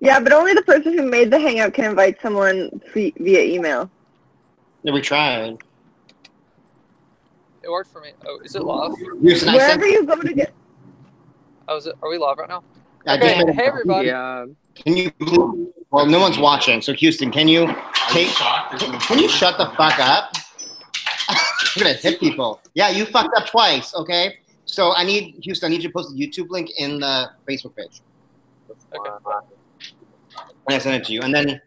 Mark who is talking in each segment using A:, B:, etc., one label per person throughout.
A: Yeah, but only the person who made the hangout can invite someone via email.
B: Yeah, we tried.
C: It worked for me. Oh, is it live?
B: Houston,
A: Wherever you go to get.
C: Oh, is it? Are we live right now?
B: I
C: Okay.
B: just made
C: Hey, everybody.
D: Yeah.
B: Can you? Well, no one's watching. So Houston, can you take? Can you shut the fuck up? I'm gonna hit people. Yeah, you fucked up twice. Okay. So I need Houston. I need you to post the YouTube link in the Facebook page.
C: Okay.
B: And I send it to you, and then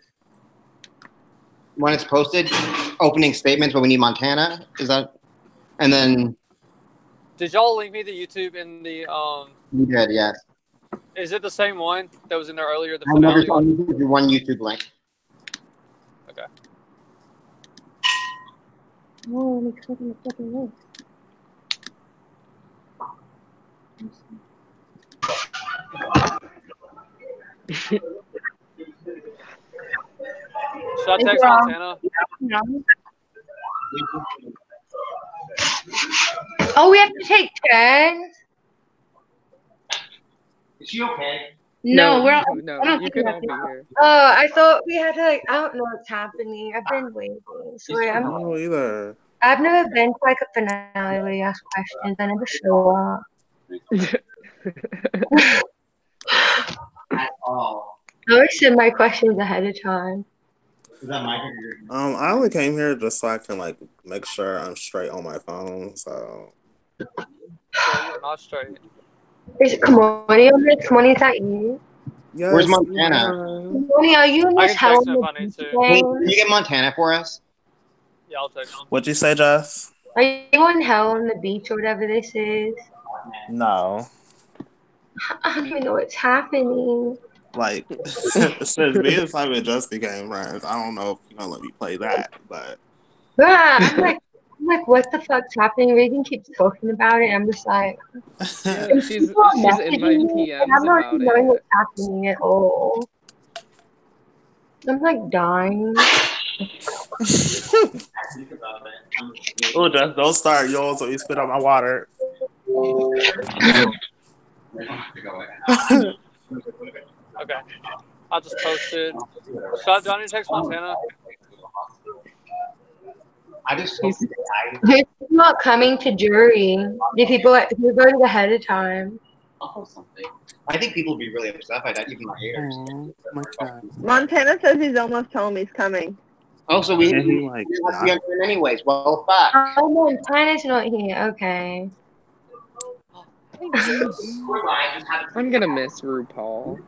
B: when it's posted, opening statements. But we need Montana. Is that? And then.
C: Did y'all link me the YouTube in the
B: You did, yes.
C: Is it the same one that was in there earlier? The
B: I never
C: finale
B: saw
C: one.
B: one YouTube link.
C: Okay.
E: Whoa, let me click on the fucking link.
C: Should I text Montana?
E: No. Oh, we have to take turns?
B: Is she okay?
E: No, we're all,
D: No,
E: I don't
D: you
E: think
D: can
E: we
D: all
E: have
D: be
E: to.
D: here.
E: Oh, I thought we had to, like, I don't know what's happening. I've been waiting. Sorry,
F: I don't know either.
E: I've never been to like a finale where you ask questions. I never show up.
B: At all.
E: I always send my questions ahead of time.
B: Is that my
F: I only came here just so I can like make sure I'm straight on my phone. So
C: So you're not straight.
E: Is Kamoni on this? Kamoni's at you?
F: yes,
B: Where's Montana?
E: Kamoni, are you in
C: I
E: this
C: can
E: hell
C: text him if I need to.
B: Can you get Montana for us?
C: Yeah, I'll text him.
F: What'd you say, Jess?
E: Are you on hell on the beach or whatever this is?
F: No.
E: I don't even know what's happening.
F: Like since me and Simon just became friends, I don't know if you're gonna let me play that, but
E: Bruh, I'm like, what the fuck's happening? Reagan keeps talking about it. And I'm just like,
D: Yeah,
E: and
D: she's
E: people are
D: in my
E: messaging me, and
D: PMs
E: I'm not
D: about
E: even knowing
D: it.
E: what's happening at all. I'm like dying.
F: oh, Jess, don't start yours or you spit out my water.
C: Okay. I just posted. Should I need to text Montana?
B: I just
D: He's-
E: Who's not coming to jury? Do people who voted ahead of time?
B: I think people would be really upset by that, even my haters.
F: Oh, my God.
A: Montana says he's almost home. He's coming.
B: Oh, so we
F: And he,
B: have
F: like,
B: to
F: not-
B: be on him anyways. Well, fuck.
E: Oh, Montana's not here. Okay.
D: I'm gonna miss RuPaul.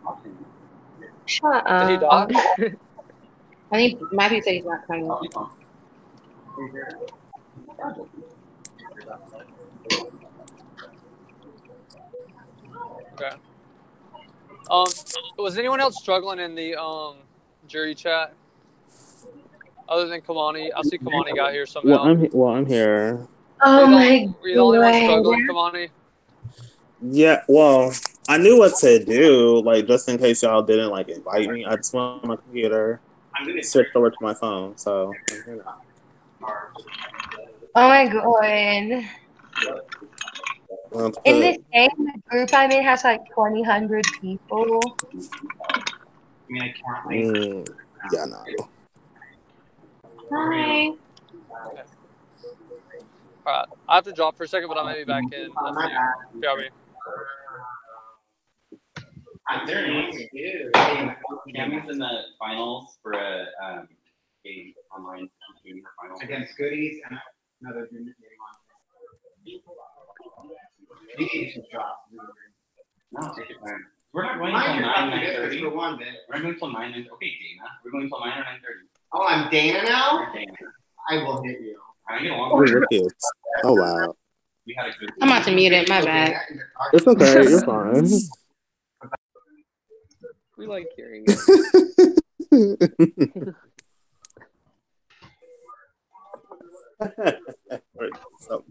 E: Shut
C: Did he
E: up.
C: die?
G: I think Matthew said he's not coming.
C: Okay. Was anyone else struggling in the jury chat? Other than Kamani, I see Kamani got here somehow.
F: I'm here.
E: Oh my
C: Were you the only one
E: God.
C: struggling, Kamani?
F: Yeah, well, I knew what to do, like just in case y'all didn't like invite me. I just went on my computer, switched over to my phone, so I'm here now.
E: Oh my God. In this game, the group I'm in has like 2,000 people.
F: Yeah, no.
E: Hi.
C: Alright. I have to drop for a second, but I may be back in a few. BRB.
H: There needs to do. Cammy's in the finals for a online game final
B: Against Goodies and another game on. You need some shots.
H: No, take your time. We're not going until 9:30.
B: For one bit.
H: We're not going until 9. Okay, Dana. We're going until 9 or 9:30.
B: Oh, I'm Dana now?
H: You're Dana.
B: I will hit you.
H: I get
F: Oh,
H: along with
F: your kids. Oh, wow.
H: We had a good
G: I'm about to mute it. My bad.
F: It's okay. You're fine.
D: We like hearing it.
F: So,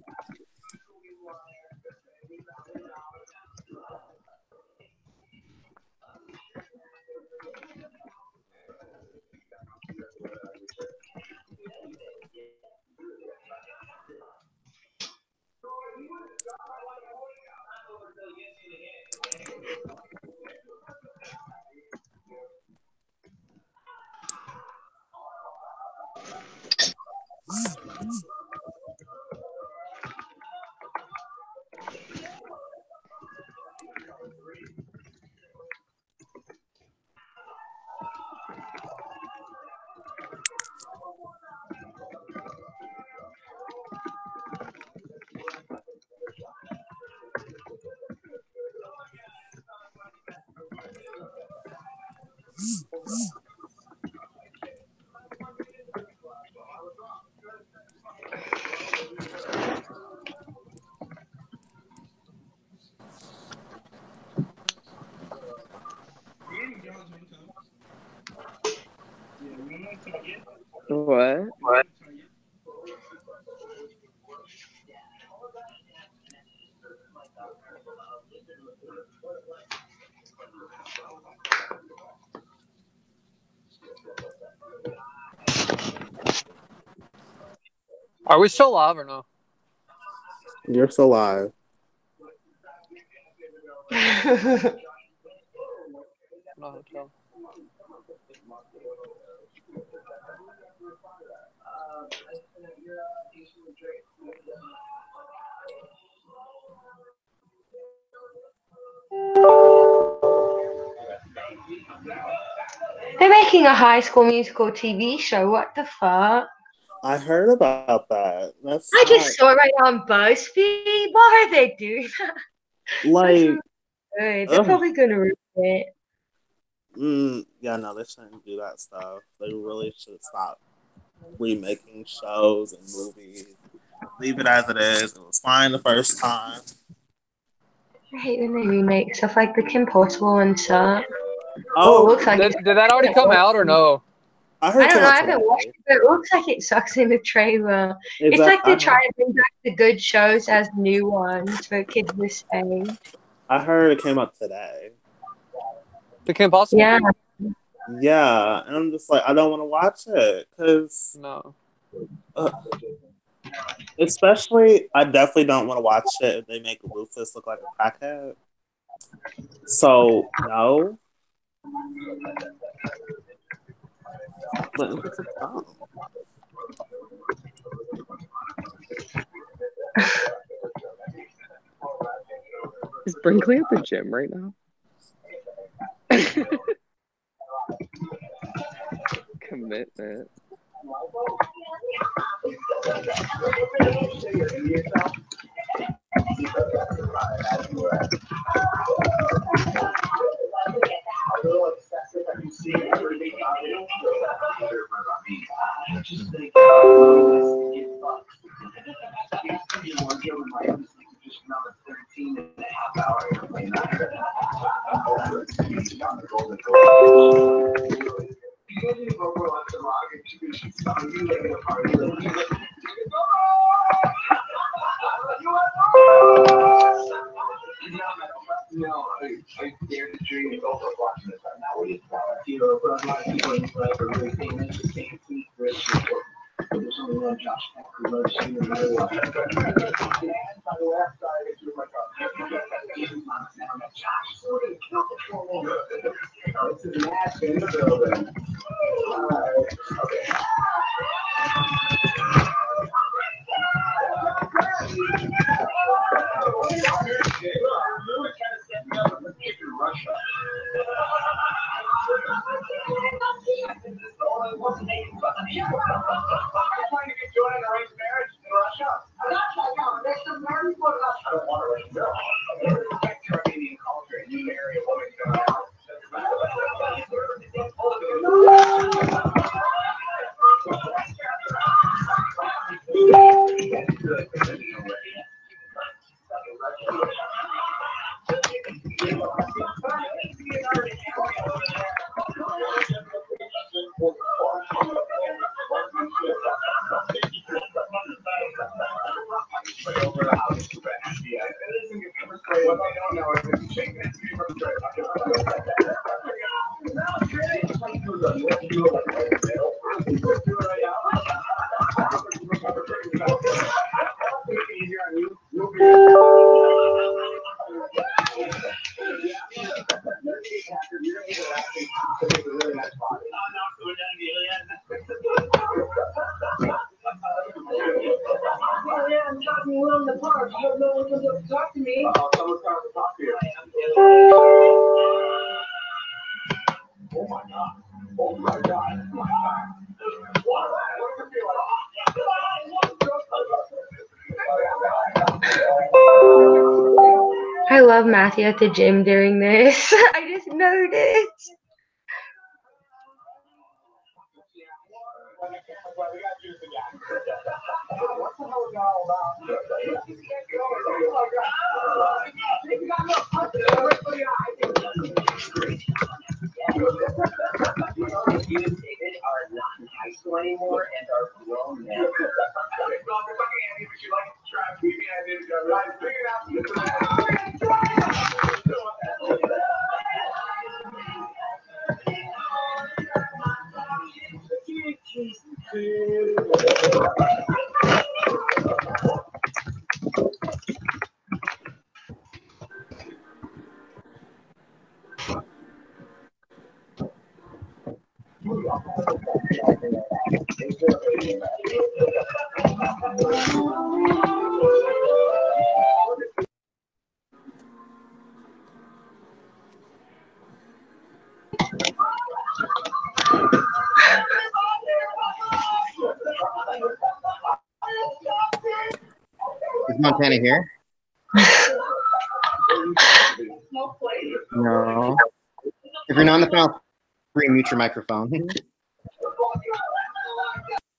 D: What?
C: Are we still live or no?
F: You're still live.
C: No hotel.
E: They're making a High School Musical TV show. What the fuck?
F: I heard about that. That's
E: I just saw it right on BuzzFeed. Why are they doing that?
F: like,
E: Good. They're
F: ugh.
E: probably gonna ruin it.
F: Yeah, no, they shouldn't do that stuff. They really should stop remaking shows and movies. Leave it as it is. It was fine the first time.
E: I hate when they remake stuff like the Kim Possible and stuff.
F: Oh,
E: it looks like
C: Did that already come out or no?
F: I heard
E: I don't
F: it
E: know. I
F: came out
E: haven't watched
F: today.
E: it, but it looks like it sucks in the trailer. It's like they're trying to bring back the good shows as new ones for kids this age.
F: I heard it came out today.
C: The Kim Possible?
E: Yeah.
F: Yeah, and I'm just like, I don't want to watch it because
C: No.
F: Especially, I definitely don't want to watch it if they make Rufus look like a crackhead. So no. But it's a problem.
D: Is Brinkley at the gym right now? Commitment.
E: I love Matthew at the gym during this. I just noticed.
B: Is Montana here? No. If you're not on the phone, mute your microphone.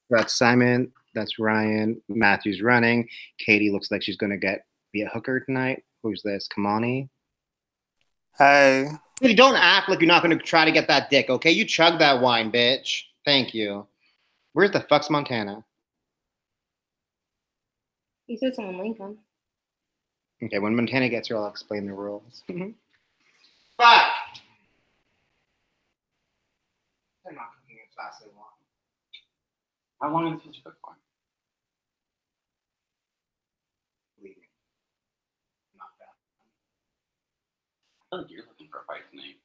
B: That's Simon. That's Ryan. Matthew's running. Katie looks like she's going to be a hooker tonight. Who's this? Kamani?
F: Hey.
B: Katie, don't act like you're not going to try to get that dick, okay? You chug that wine, bitch. Thank you. Where's the fuck's Montana?
G: He said someone Lincoln.
B: Okay, when Montana gets here, I'll explain the rules. Fuck! They're not cooking as fast as they want.
H: How long is this cook for?
B: Believe me. Not bad.
H: I feel like you're looking for a fight tonight.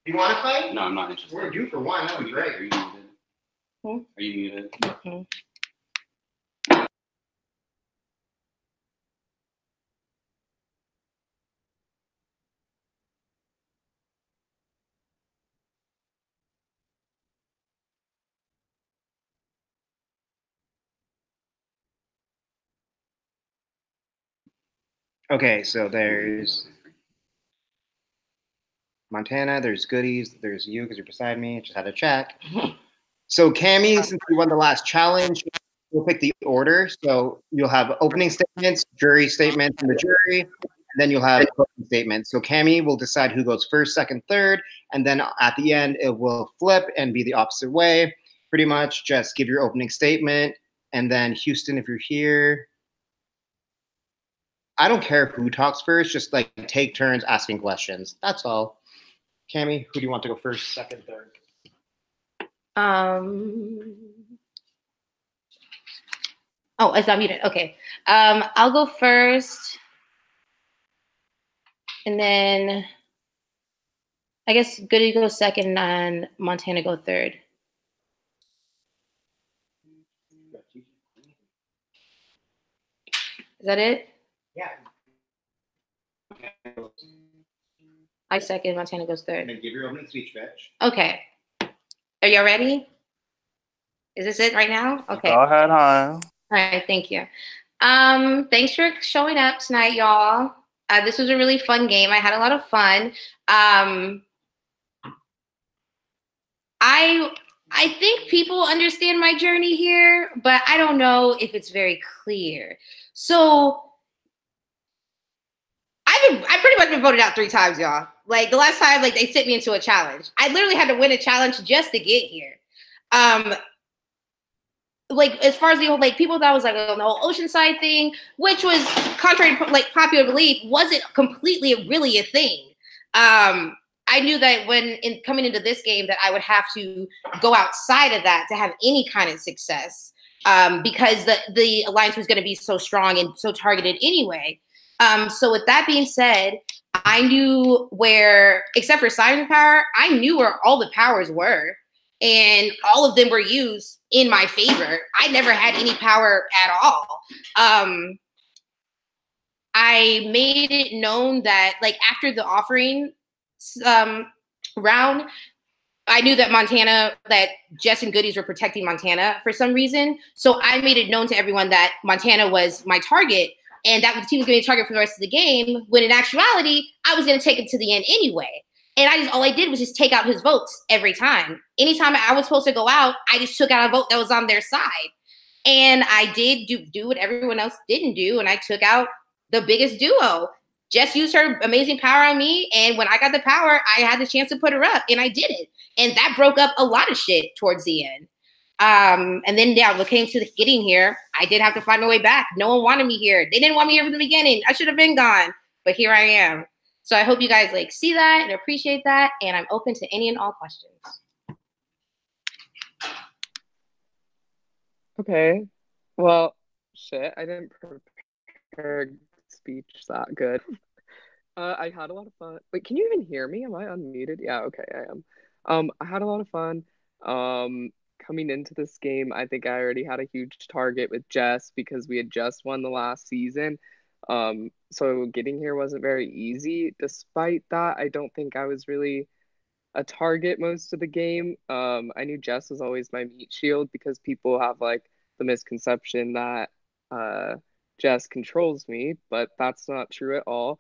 B: You want to fight?
H: No, I'm not interested.
B: We're due for one. That would be great.
H: Are you muted?
G: Hmm?
H: Are you muted?
G: Mm-hmm.
B: Okay, so there's Montana, there's Goodies, there's you because you're beside me. Just had to check. So Cammy, since we won the last challenge, we'll pick the order. So you'll have opening statements, jury statements from the jury, and then you'll have closing statements. So Cammy will decide who goes first, second, third, and then at the end it will flip and be the opposite way. Pretty much just give your opening statement, and then Houston, if you're here, I don't care who talks first, just like take turns asking questions. That's all. Cammy, who do you want to go first, second, third?
G: Oh, it's not muted. Okay. I'll go first. And then I guess Goody goes second and Montana go third. Is that it?
B: Yeah.
G: I second, Montana goes third.
B: And then give your opening speech, bitch.
G: Okay. Are y'all ready? Is this it right now? Okay.
F: Go ahead, hon.
G: All right, thank you. Thanks for showing up tonight, y'all. This was a really fun game. I had a lot of fun. I think people understand my journey here, but I don't know if it's very clear. So I've pretty much been voted out 3 times, y'all. Like the last time, like they sent me into a challenge. I literally had to win a challenge just to get here. Like as far as the whole, like people thought it was like the whole Oceanside thing, which was contrary to like popular belief, wasn't completely really a thing. I knew that coming into this game that I would have to go outside of that to have any kind of success, because the alliance was going to be so strong and so targeted anyway. So with that being said, I knew where, except for Simon's power, I knew where all the powers were, and all of them were used in my favor. I never had any power at all. I made it known that, like, after the offering round, I knew that Jess and Goodies were protecting Montana for some reason. So I made it known to everyone that Montana was my target and that the team was going to be a target for the rest of the game, when in actuality, I was going to take him to the end anyway. And all I did was just take out his votes every time. Anytime I was supposed to go out, I just took out a vote that was on their side. And I did do what everyone else didn't do, and I took out the biggest duo. Jess used her amazing power on me, and when I got the power, I had the chance to put her up, and I did it. And that broke up a lot of shit towards the end. And then, when it came to getting here, I did have to find my way back. No one wanted me here. They didn't want me here from the beginning. I should have been gone, but here I am. So I hope you guys see that and appreciate that, and I'm open to any and all questions.
D: Okay. Well, shit, I didn't prepare speech that good. I had a lot of fun. Wait, can you even hear me? Am I unmuted? Yeah, okay, I am. I had a lot of fun. Coming into this game, I think I already had a huge target with Jess because we had just won the last season. So getting here wasn't very easy. Despite that, I don't think I was really a target most of the game. I knew Jess was always my meat shield because people have the misconception that Jess controls me, but that's not true at all.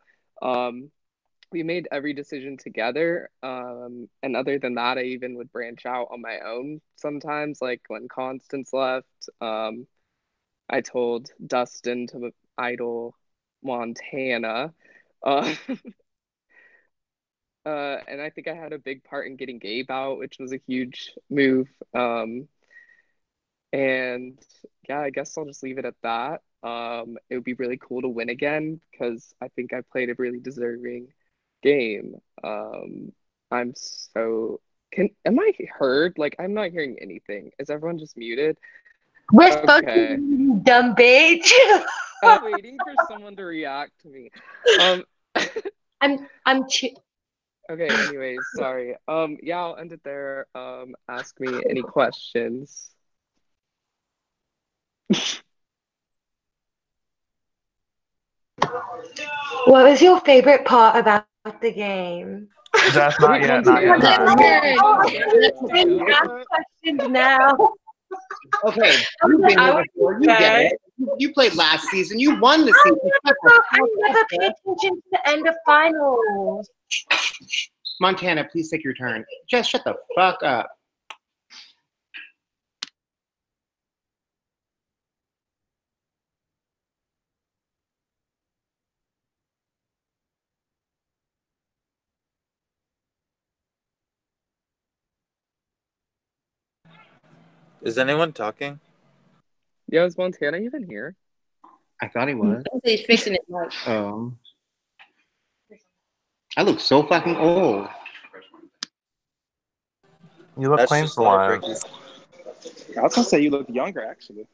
D: We made every decision together, and other than that, I even would branch out on my own sometimes, like when Constance left. I told Dustin to idol Montana. And I think I had a big part in getting Gabe out, which was a huge move. And yeah, I guess I'll just leave it at that. It would be really cool to win again because I think I played a really deserving game. Am I heard? I'm not hearing anything. Is everyone just muted?
E: We're supposed to be dumb bitch.
D: I'm waiting for someone to react to me. Okay, anyways, sorry. Yeah, I'll end it there. Ask me any questions.
E: What was your favorite part about the game?
I: Just not yet, not yet.
E: Questions now.
B: Okay, you've been here before. You get it. You played last season. You won the season.
E: I never pay attention to the end of finals.
B: Montana, please take your turn. Just shut the fuck up.
I: Is anyone talking?
D: Yeah, is Montana even here?
B: I thought he was.
G: He's fixing it.
B: Oh. I look so fucking old.
I: You look plain for one.
J: I was gonna say you look younger, actually.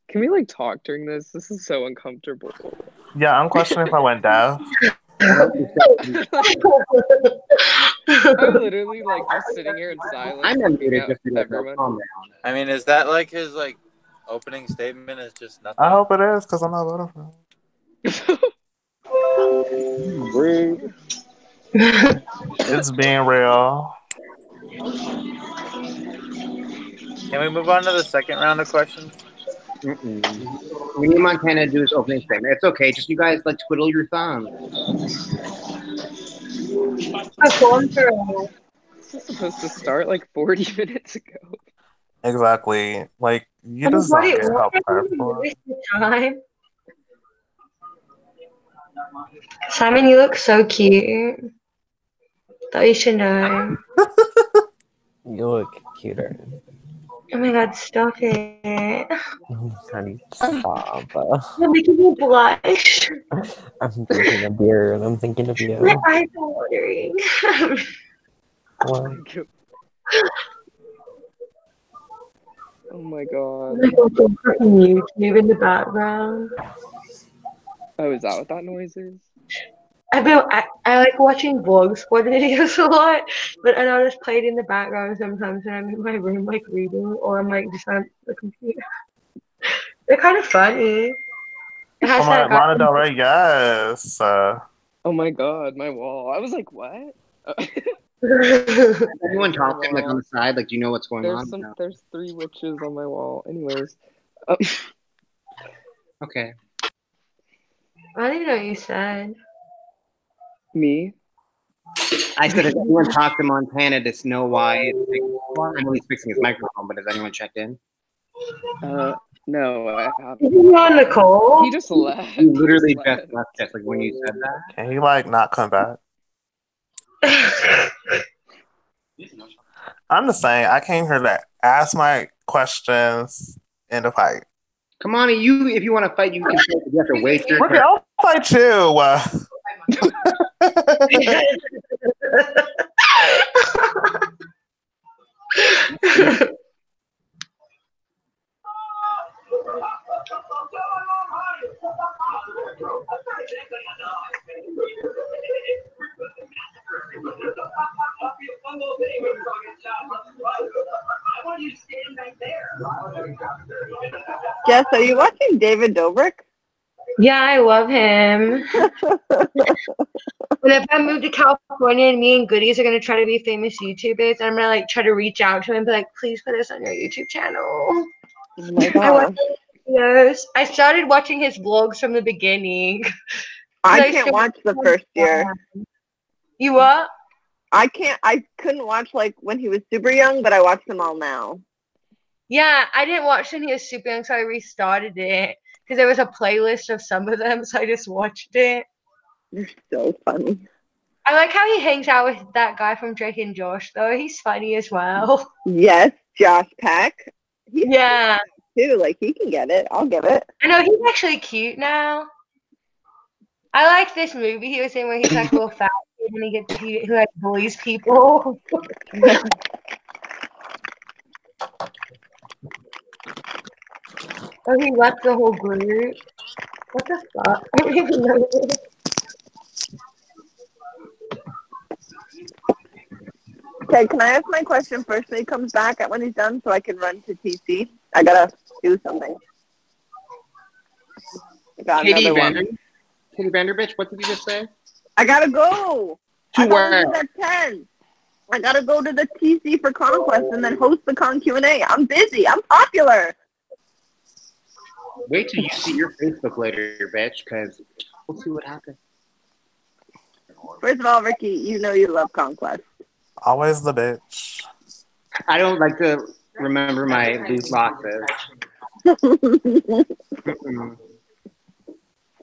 D: Can we talk during this? This is so uncomfortable.
I: Yeah, I'm questioning if I went deaf.
D: I'm literally just sitting here in silence.
B: I'm unmuted just to
D: everyone.
B: calm down.
I: I mean, is that his opening statement is just nothing? I hope it is, because I'm not voting for him.
J: Rude.
F: It's being real.
I: Can we move on to the second round of questions?
B: We need Montana to do his opening statement. It's okay. Just you guys like twiddle your thumbs.
E: I've gone through.
D: This was supposed to start like 40 minutes ago.
F: Exactly. Like, you just don't get help for it.
E: Time. Simon, you look so cute. Thought you should know.
K: You look cuter.
E: Oh my god, stop it.
K: Honey, stop.
E: You're making me blush.
K: I'm drinking a beer and I'm thinking of you.
E: My eyes are watering.
K: What?
D: Oh my god.
E: YouTube in the background.
D: Oh, is that what that noise is?
E: I like watching vlog squad videos a lot, but I know just play it in the background sometimes when I'm in my room like reading or I'm like just on the computer. They're kind of funny. It has
F: Oh my, Lana Del Rey, yes.
D: Oh my god, my wall. I was like, what?
B: Everyone talking like on the side, like do you know what's going on?
D: There's 3 witches on my wall. Anyways.
B: Okay.
E: I don't even know what you said.
D: Me?
B: I said, if anyone talked to Montana to know why it's well, I know he's fixing his microphone, but has anyone checked in?
D: No, I haven't.
E: Is he on Nicole?
D: He just left.
B: He literally just left just like when you said that.
F: Can he like not come back? I'm just saying, I came here to ask my questions and to fight.
B: Come on, you if you want to fight, you can fight. You have to waste your
F: Okay, I'll fight too.
A: Jess, are you watching David Dobrik?
E: Yeah, I love him. Whenever I move to California and me and Goodies are gonna try to be famous YouTubers, I'm gonna like try to reach out to him and be like, please put us on your YouTube channel.
A: Oh my
E: I
A: god.
E: watch his videos. I started watching his vlogs from the beginning.
A: I can't watch the first year.
E: You what?
A: I couldn't watch like when he was super young, but I watch them all now.
E: Yeah, I didn't watch when he was super young, so I restarted it because there was a playlist of some of them, so I just watched it.
A: You're so funny.
E: I like how he hangs out with that guy from Drake and Josh, though. He's funny as well.
A: Yes, Josh Peck.
E: Yeah.
A: Too, like he can get it. I'll give it.
E: I know he's actually cute now. I like this movie he was in where he's like a little fat kid and he like bullies people. Oh, he left the whole group. What the fuck? I don't even know this.
A: Okay, can I ask my question first when he comes back when he's done so I can run to TC? I gotta do something. I got another one.
B: Katie Vanderbitch, what did you just say?
A: I gotta go.
B: To where?
A: At 10. I gotta go to the TC for Conquest and then host the Con Q&A. I'm busy. I'm popular.
B: Wait till you see your Facebook later, bitch, because we'll see what happens.
A: First of all, Ricky, you know you love Conquest.
F: Always the bitch.
B: I don't like to remember my loose boxes.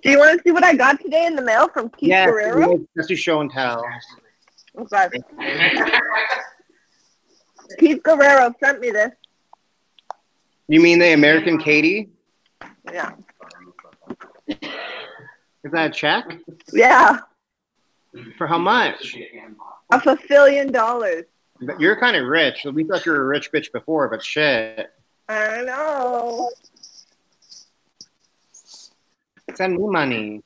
A: Do you want to see what I got today in the mail from Keith Guerrero?
B: Let's do show and tell.
A: Okay. Keith Guerrero sent me this.
B: You mean the American Katie?
A: Yeah.
B: Is that a check?
A: Yeah.
B: For how much?
A: $1 billion.
B: You're kind of rich. We thought you were a rich bitch before, but shit.
A: I know.
B: Send me money.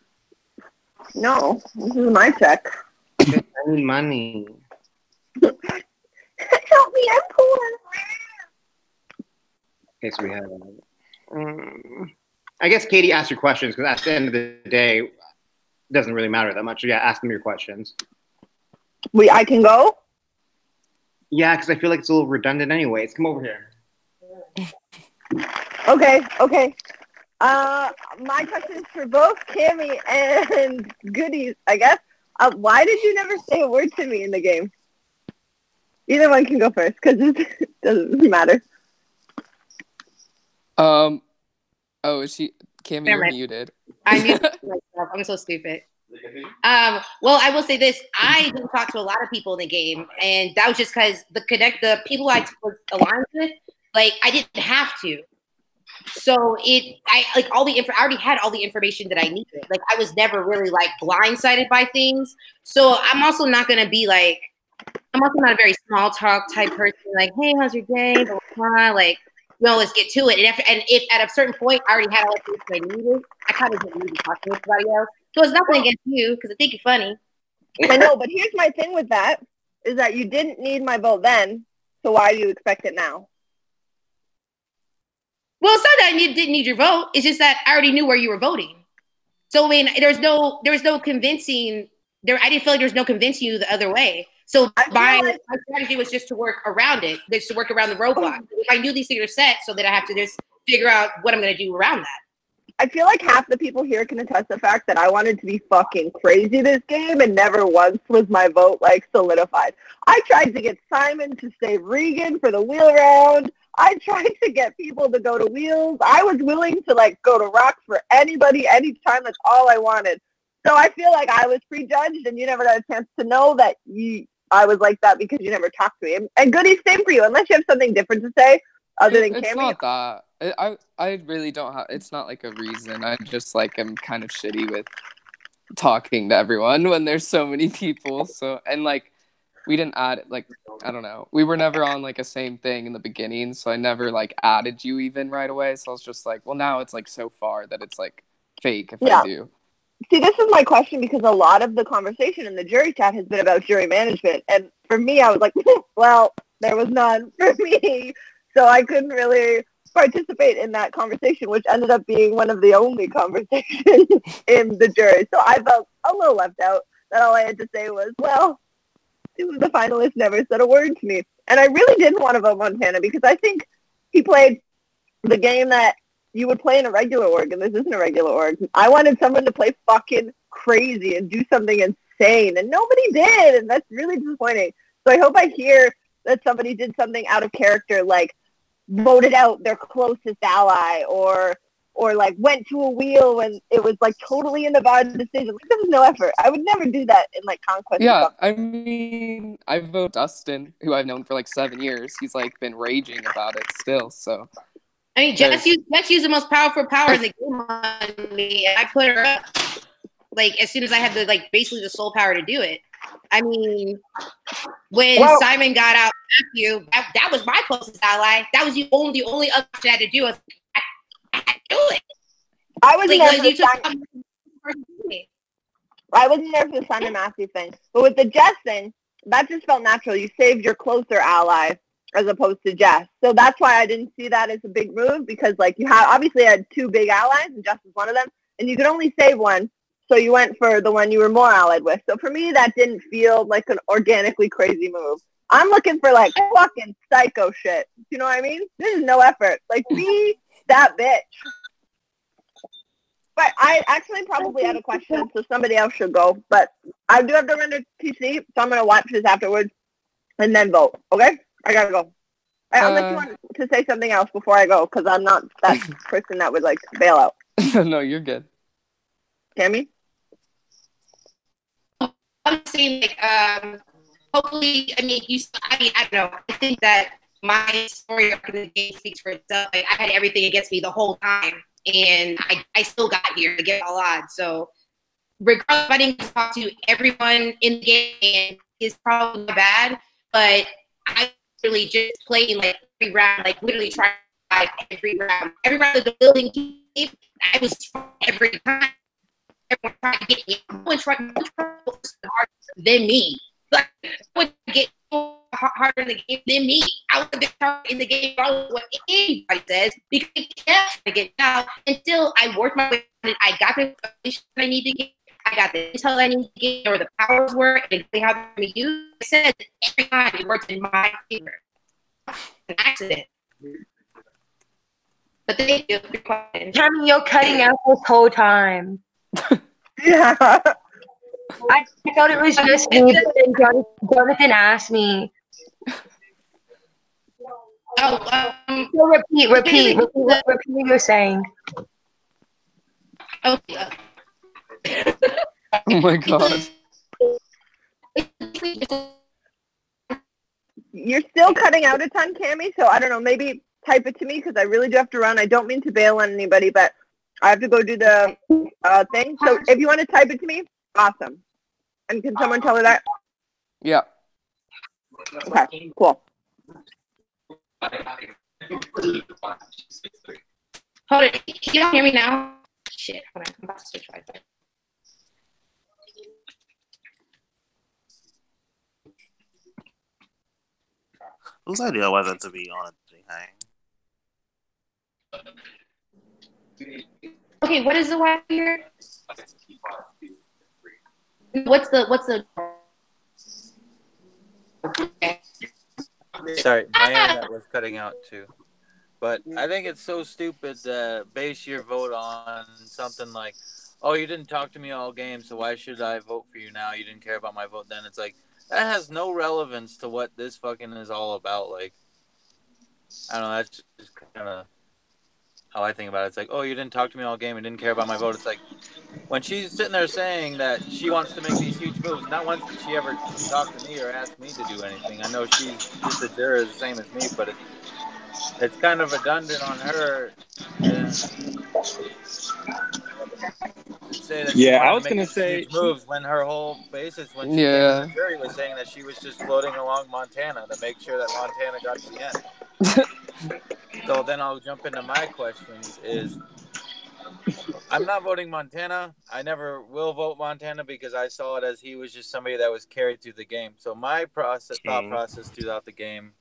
A: No, this is my check.
B: Send me money.
A: Help me, I'm poor.
B: Okay, so we have. I guess Katie asked your questions because at the end of the day, it doesn't really matter that much. So yeah, ask them your questions.
A: I can go?
B: Yeah, because I feel like it's a little redundant anyways. Come over here.
A: Okay. My question is for both Cammy and Goodies, I guess. Why did you never say a word to me in the game? Either one can go first, because it doesn't matter.
D: Oh, is she? Cammy, you're muted.
G: I muted myself. I'm so stupid. Well, I will say this. I didn't talk to a lot of people in the game, and that was just because the people I was aligned with, like, I didn't have to. So I already had all the information that I needed. Like, I was never really like blindsided by things. So I'm also not gonna be like, I'm also not a very small talk type person. Like, hey, how's your day? Blah, blah, blah. Like, no, let's get to it. And if at a certain point I already had all the information I needed, I kind of didn't need to talk to anybody else. So it's nothing against you because I think you're funny.
A: I know, but here's my thing with that, is that you didn't need my vote then, so why do you expect it now?
G: Well, it's not that you didn't need your vote. It's just that I already knew where you were voting. So I mean, there was no convincing. I didn't feel like there was no convincing you the other way. So my strategy was just to work around it, just to work around the roadblock. If I knew these things are set, so that I have to just figure out what I'm going to do around that.
A: I feel like half the people here can attest the fact that I wanted to be fucking crazy this game, and never once was my vote like solidified. I tried to get Simon to save Regan for the wheel round. I tried to get people to go to wheels. I was willing to like go to rocks for anybody, anytime. That's all I wanted. So I feel like I was prejudged, and you never got a chance to know that I was like that because you never talked to me. And Goody, same for you. Unless you have something different to say other than Cammy.
D: It's not that. I really don't have. It's not like a reason. I just like am kind of shitty with talking to everyone when there's so many people. So and like we didn't add like I don't know. We were never on like a same thing in the beginning, so I never like added you even right away. So I was just like, well, now it's like so far that it's like fake if I do.
A: See, this is my question because a lot of the conversation in the jury chat has been about jury management. And for me, I was like, well, there was none for me. So I couldn't really participate in that conversation, which ended up being one of the only conversations in the jury. So I felt a little left out. That all I had to say was, well, the finalist never said a word to me. And I really didn't want to vote Montana because I think he played the game that you would play in a regular org, and this isn't a regular org. I wanted someone to play fucking crazy and do something insane, and nobody did, and that's really disappointing. So I hope I hear that somebody did something out of character, like voted out their closest ally, or like went to a wheel when it was like totally in the bad decision. Like, there was no effort. I would never do that in like Conquest.
D: Yeah, I mean, I vote Dustin, who I've known for like 7 years. He's like been raging about it still, so.
G: I mean, Jess used the most powerful power in the game on me, and I put her up. Like, as soon as I had the, like, basically the sole power to do it. I mean, when Simon got out Matthew, that was my closest ally. That was the only other option I had to do. I had to do it.
A: I wasn't
G: like,
A: there for the Simon Matthew thing. But with the Jess thing, that just felt natural. You saved your closer ally as opposed to Jess. So that's why I didn't see that as a big move, because like you obviously had two big allies and Jess was one of them, and you could only save one, so you went for the one you were more allied with. So for me, that didn't feel like an organically crazy move. I'm looking for like fucking psycho shit. You know what I mean? This is no effort. Like, be that bitch. But I actually probably had a question, so somebody else should go. But I do have to run to TC, so I'm going to watch this afterwards and then vote. Okay? I gotta go. Unless you want to say something else before I go, because I'm not that person that would like bail out.
D: No, you're good.
A: Cammy?
G: I'm saying, like, hopefully, I mean, I don't know. I think that my story of the game speaks for itself. Like, I had everything against me the whole time, and I still got here to get all odds. So, regardless if I didn't talk to everyone in the game, is probably bad, but I really just playing like every round, like literally trying every round. Every round of the building game, I was every time. Everyone trying to get me. No one trying harder than me. Like, no one get harder in the game than me. I was the best in the game, regardless of what anybody says, because I kept trying to get out until I worked my way and I got the position I need to get. I got the intel I need to get, or the powers work, and exactly how they're going to be used. I said every time it works in my favor. An accident. But thank you for your question.
E: Tammy, you're cutting out this whole time.
A: Yeah.
E: I thought it was just me, but then Jonathan asked me.
G: Oh,
E: so repeat what you're saying.
G: Okay.
D: Oh my god.
A: You're still cutting out a ton, Cammy, so I don't know, maybe type it to me because I really do have to run. I don't mean to bail on anybody, but I have to go do the thing. So if you want to type it to me, awesome. And can someone tell her that?
D: Yeah.
A: Okay, cool.
G: Hold it. Can you don't hear me now? Shit, hold on. I'm about to switch Wi-Fi.
F: Whose idea was it to be on a thing?
G: Okay, what is the Wi-Fi here? What's the
I: Sorry, my internet was cutting out too. But I think it's so stupid to base your vote on something like, oh, you didn't talk to me all game, so why should I vote for you now? You didn't care about my vote then. It's like, that has no relevance to what this fucking is all about. Like, I don't know, that's just kind of how I think about it. It's like, oh, you didn't talk to me all game and didn't care about my vote. It's like, when she's sitting there saying that she wants to make these huge moves, not once did she ever talk to me or ask me to do anything. I know she's just a juror the same as me, but it's kind of redundant on her to say that she wanted to make these huge moves when her whole basis when she came to the jury was saying that she was just floating along Montana to make sure that Montana got to the end. So then I'll jump into my questions is, I'm not voting Montana. I never will vote Montana because I saw it as he was just somebody that was carried through the game. So my thought process throughout the game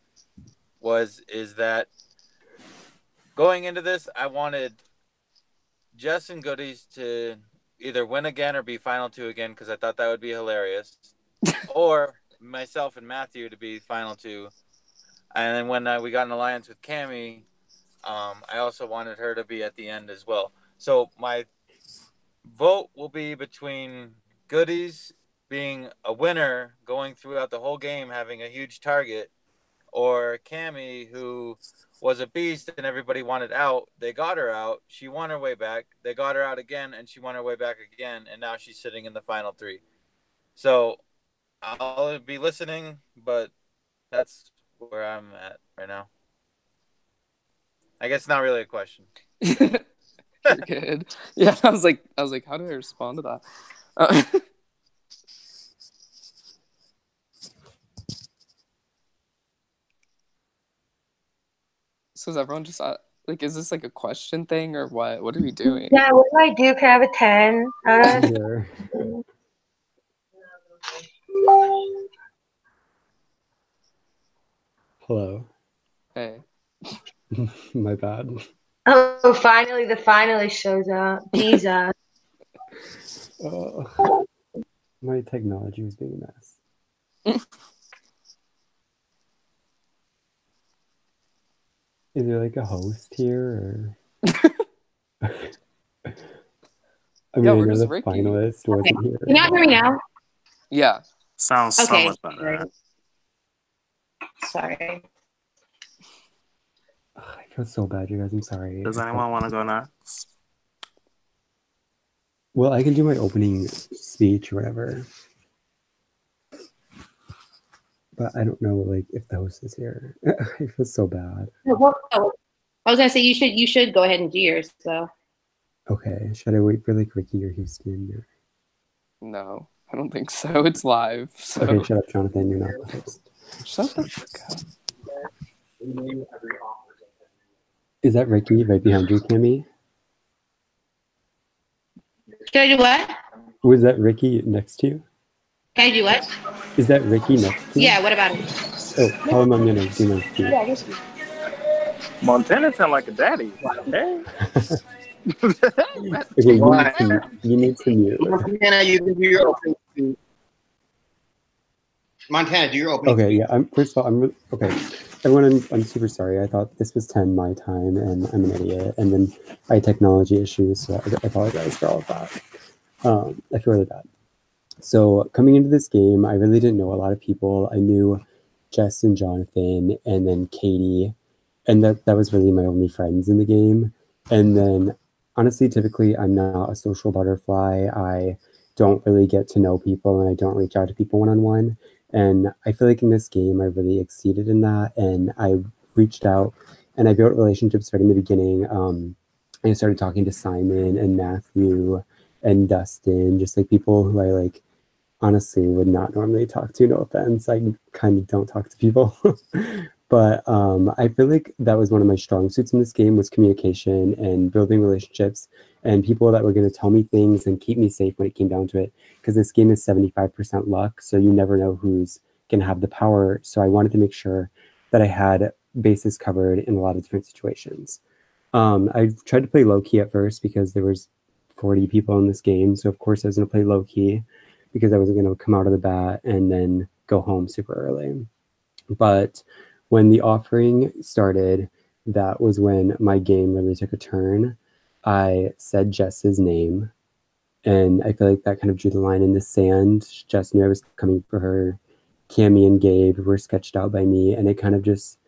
I: is that going into this, I wanted Jess and Goodies to either win again or be final two again because I thought that would be hilarious, or myself and Matthew to be final two. And then when we got an alliance with Cammy, I also wanted her to be at the end as well. So my vote will be between Goodies being a winner going throughout the whole game, having a huge target, or Cammy, who was a beast and everybody wanted out. They got her out. She won her way back. They got her out again, and she won her way back again, and now she's sitting in the final three. So I'll be listening, but that's where I'm at right now. I guess not really a question.
D: You're good. Yeah, I was like, how do I respond to that? So is everyone just like, is this like a question thing or what? What are we doing?
E: Yeah, what do I do? Can I have a 10?
K: Sure. Hello.
D: Hey.
K: My bad.
E: Oh, finally the finalist shows up. Jesus.
K: My technology was being a mess. Is there like a host here? Or... I mean, I know the finalist wasn't here.
G: Can you not hear me now?
D: Yeah.
F: Sounds so much better.
G: Sorry.
K: I feel so bad, you guys. I'm sorry.
F: Does anyone want to go next?
K: Well, I can do my opening speech or whatever. But I don't know, like, if the host is here. I feel so bad.
G: I was gonna say you should go ahead and do yours. So.
K: Okay. Should I wait for like Ricky or Houston? Or...
D: No, I don't think so. It's live. So.
K: Okay, shut up, Jonathan. You're not the host.
D: Shut the fuck up.
K: Is that Ricky right behind you, Cammy?
G: Can I do what?
K: Was that Ricky next to you?
G: Can I do what?
K: Is that Ricky next to you?
G: Yeah, what about him?
K: Oh, tell him I'm gonna do my speech.
J: Montana sound like a daddy. Hey.
K: Okay, you need to mute.
B: Montana, you can do your opening. Montana, do your opening.
K: Okay, yeah. First of all, okay. Everyone, I'm super sorry. I thought this was 10 my time, and I'm an idiot. And then I had technology issues, so I apologize for all of that. I feel really bad. So coming into this game, I really didn't know a lot of people. I knew Jess and Jonathan, and then Katie, and that was really my only friends in the game. And then, honestly, typically I'm not a social butterfly. I don't really get to know people, and I don't reach out to people one-on-one. And I feel like in this game, I really exceeded in that. And I reached out and I built relationships right in the beginning. I started talking to Simon and Matthew and Dustin, just like people who I like honestly would not normally talk to. No offense. I kind of don't talk to people. But I feel like that was one of my strong suits in this game, was communication and building relationships and people that were going to tell me things and keep me safe when it came down to it. Because this game is 75% luck, so you never know who's going to have the power. So I wanted to make sure that I had bases covered in a lot of different situations. I tried to play low-key at first because there was 40 people in this game. So of course I was going to play low-key because I wasn't going to come out of the bat and then go home super early. But when the offering started, that was when my game really took a turn. I said Jess's name, and I feel like that kind of drew the line in the sand. Jess knew I was coming for her. Cammie and Gabe were sketched out by me, and it kind of just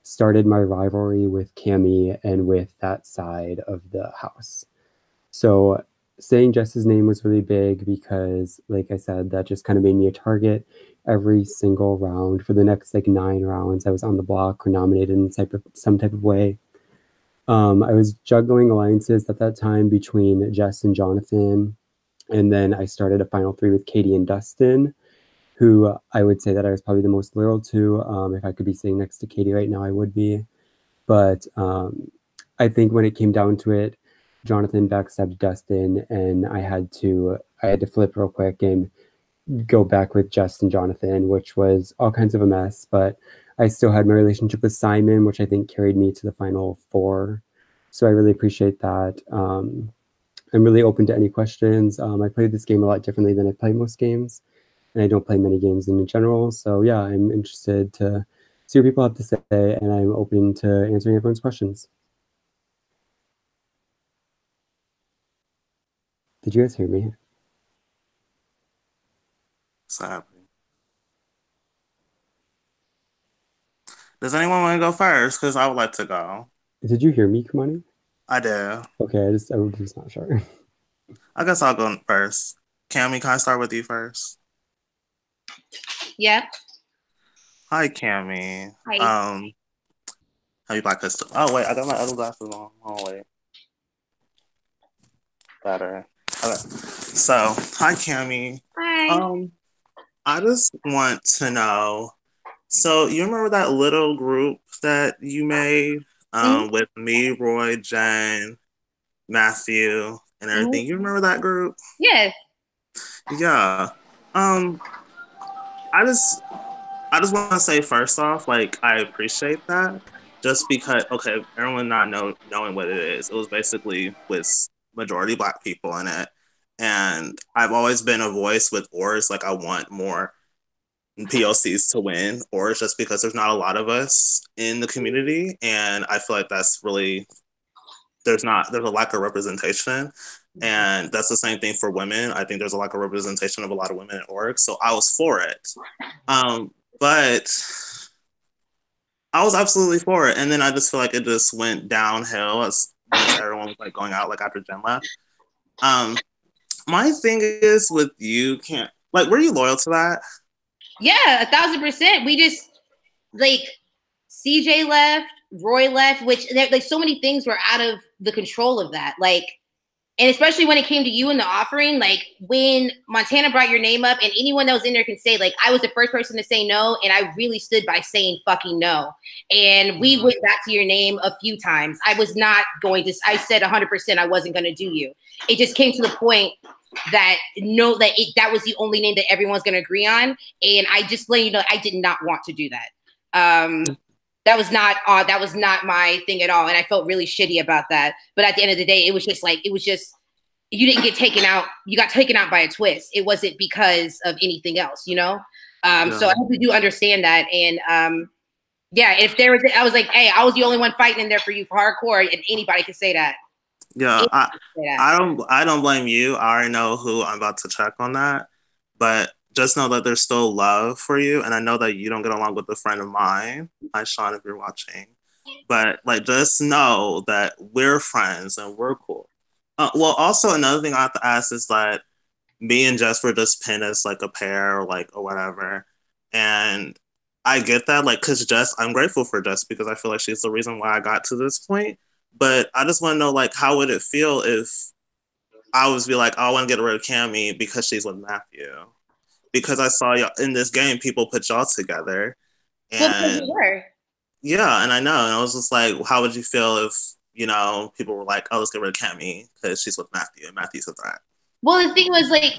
K: started my rivalry with Cammie and with that side of the house. So saying Jess's name was really big because, like I said, that just kind of made me a target every single round. For the next like 9 rounds, I was on the block or nominated in some type of way. I was juggling alliances at that time between Jess and Jonathan, and then I started a final 3 with Katie and Dustin, who I would say that I was probably the most loyal to. If I could be sitting next to Katie right now, I would be. But I think when it came down to it, Jonathan backstabbed Dustin, and I had to flip real quick and go back with Jess and Jonathan, which was all kinds of a mess. But I still had my relationship with Simon, which I think carried me to the final 4. So I really appreciate that. I'm really open to any questions. I played this game a lot differently than I play most games, and I don't play many games in general. So yeah, I'm interested to see what people have to say, and I'm open to answering everyone's questions. Did you guys hear me?
F: Sadly. Does anyone want to go first? Because I would like to go.
K: Did you hear me, Kamani?
F: I do.
K: Okay, I was just not sure.
F: I guess I'll go first. Cammie, can I start with you first?
G: Yeah.
F: Hi, Cammie.
G: Hi.
F: Have you Black Pistol? Oh wait, I got my other glasses on. Oh wait. Better. Okay. So, hi, Cammie.
G: Hi.
F: I just want to know. So, you remember that little group that you made with me, Roy, Jen, Matthew, and everything? You remember that group?
G: Yes.
F: Yeah. I just want to say first off, like, I appreciate that. Just because, okay, everyone not knowing what it is. It was basically with majority Black people in it. And I've always been a voice with Oars. Like, I want more POCs to win Oars just because there's not a lot of us in the community. And I feel like that's really, there's a lack of representation. And that's the same thing for women. I think there's a lack of representation of a lot of women in org. So I was for it. But I was absolutely for it. And then I just feel like it just went downhill as everyone was like going out like after Jen left. My thing is with you, were you loyal to that?
G: Yeah, 1,000%. We just like CJ left, Roy left, which like so many things were out of the control of that. Like, and especially when it came to you in the offering, like when Montana brought your name up, and anyone that was in there can say, like, I was the first person to say no, and I really stood by saying fucking no. And we went back to your name a few times. I was not going to, I said 100% I wasn't going to do you. It just came to the point that that was the only name that everyone's going to agree on. And I just let you know, I did not want to do that. that was not my thing at all. And I felt really shitty about that. But at the end of the day, it was just you didn't get taken out. You got taken out by a twist. It wasn't because of anything else, you know? So I hope you do understand that. And yeah, if there was, I was like, hey, I was the only one fighting in there for you for hardcore, and anybody can say that.
F: Yeah, I don't blame you. I already know who I'm about to check on that. But just know that there's still love for you. And I know that you don't get along with a friend of mine. Hi, Sean, if you're watching. But like, just know that we're friends and we're cool. Well, also another thing I have to ask is that me and Jess were just pinned as like a pair or whatever. And I get that, like, because Jess, I'm grateful for Jess because I feel like she's the reason why I got to this point. But I just want to know, like, how would it feel if I was be like, oh, I want to get rid of Cammy because she's with Matthew? Because I saw y'all in this game, people put y'all together. And yeah, and I know. And I was just like, how would you feel if, you know, people were like, oh, let's get rid of Cammy because she's with Matthew and Matthew's a threat?
G: Well, the thing was like,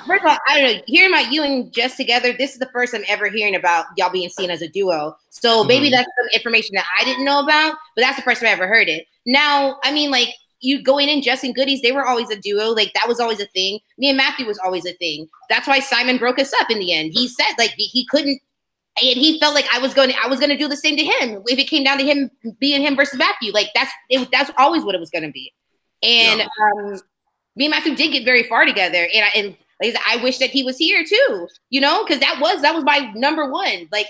G: first of all, I don't know, hearing about you and Jess together, this is the first I'm ever hearing about y'all being seen as a duo. So maybe that's some information that I didn't know about, but that's the first time I ever heard it. Now, I mean, like, you going in, Jess and Goodies, they were always a duo. Like, that was always a thing. Me and Matthew was always a thing. That's why Simon broke us up in the end. He said, like, he couldn't, and he felt like I was going to do the same to him if it came down to him being him versus Matthew. Like, that's always what it was going to be. And me and Matthew did get very far together, and like I wish that he was here too, you know, because that was my number one, like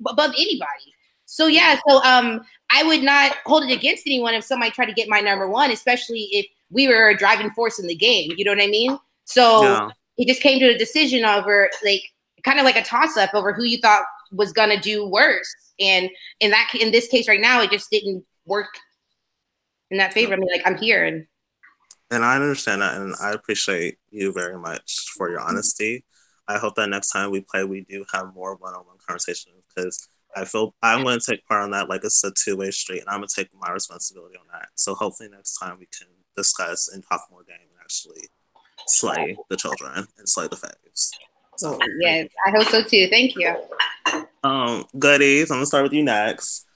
G: above anybody. So yeah, so I would not hold it against anyone if somebody tried to get my number one, especially if we were a driving force in the game. You know what I mean? So it just came to a decision over like kind of like a toss up over who you thought was gonna do worse, and in this case right now, it just didn't work in that favor. I mean, like I'm here
F: and I understand that, and I appreciate you very much for your honesty. I hope that next time we play, we do have more one-on-one conversations because I feel I'm going to take part on that like it's a two-way street, and I'm going to take my responsibility on that. So hopefully next time we can discuss and talk more game and actually slay the children and slay the faves. So,
G: yeah, I hope so too. Thank you.
F: Goodies, I'm going to start with you next.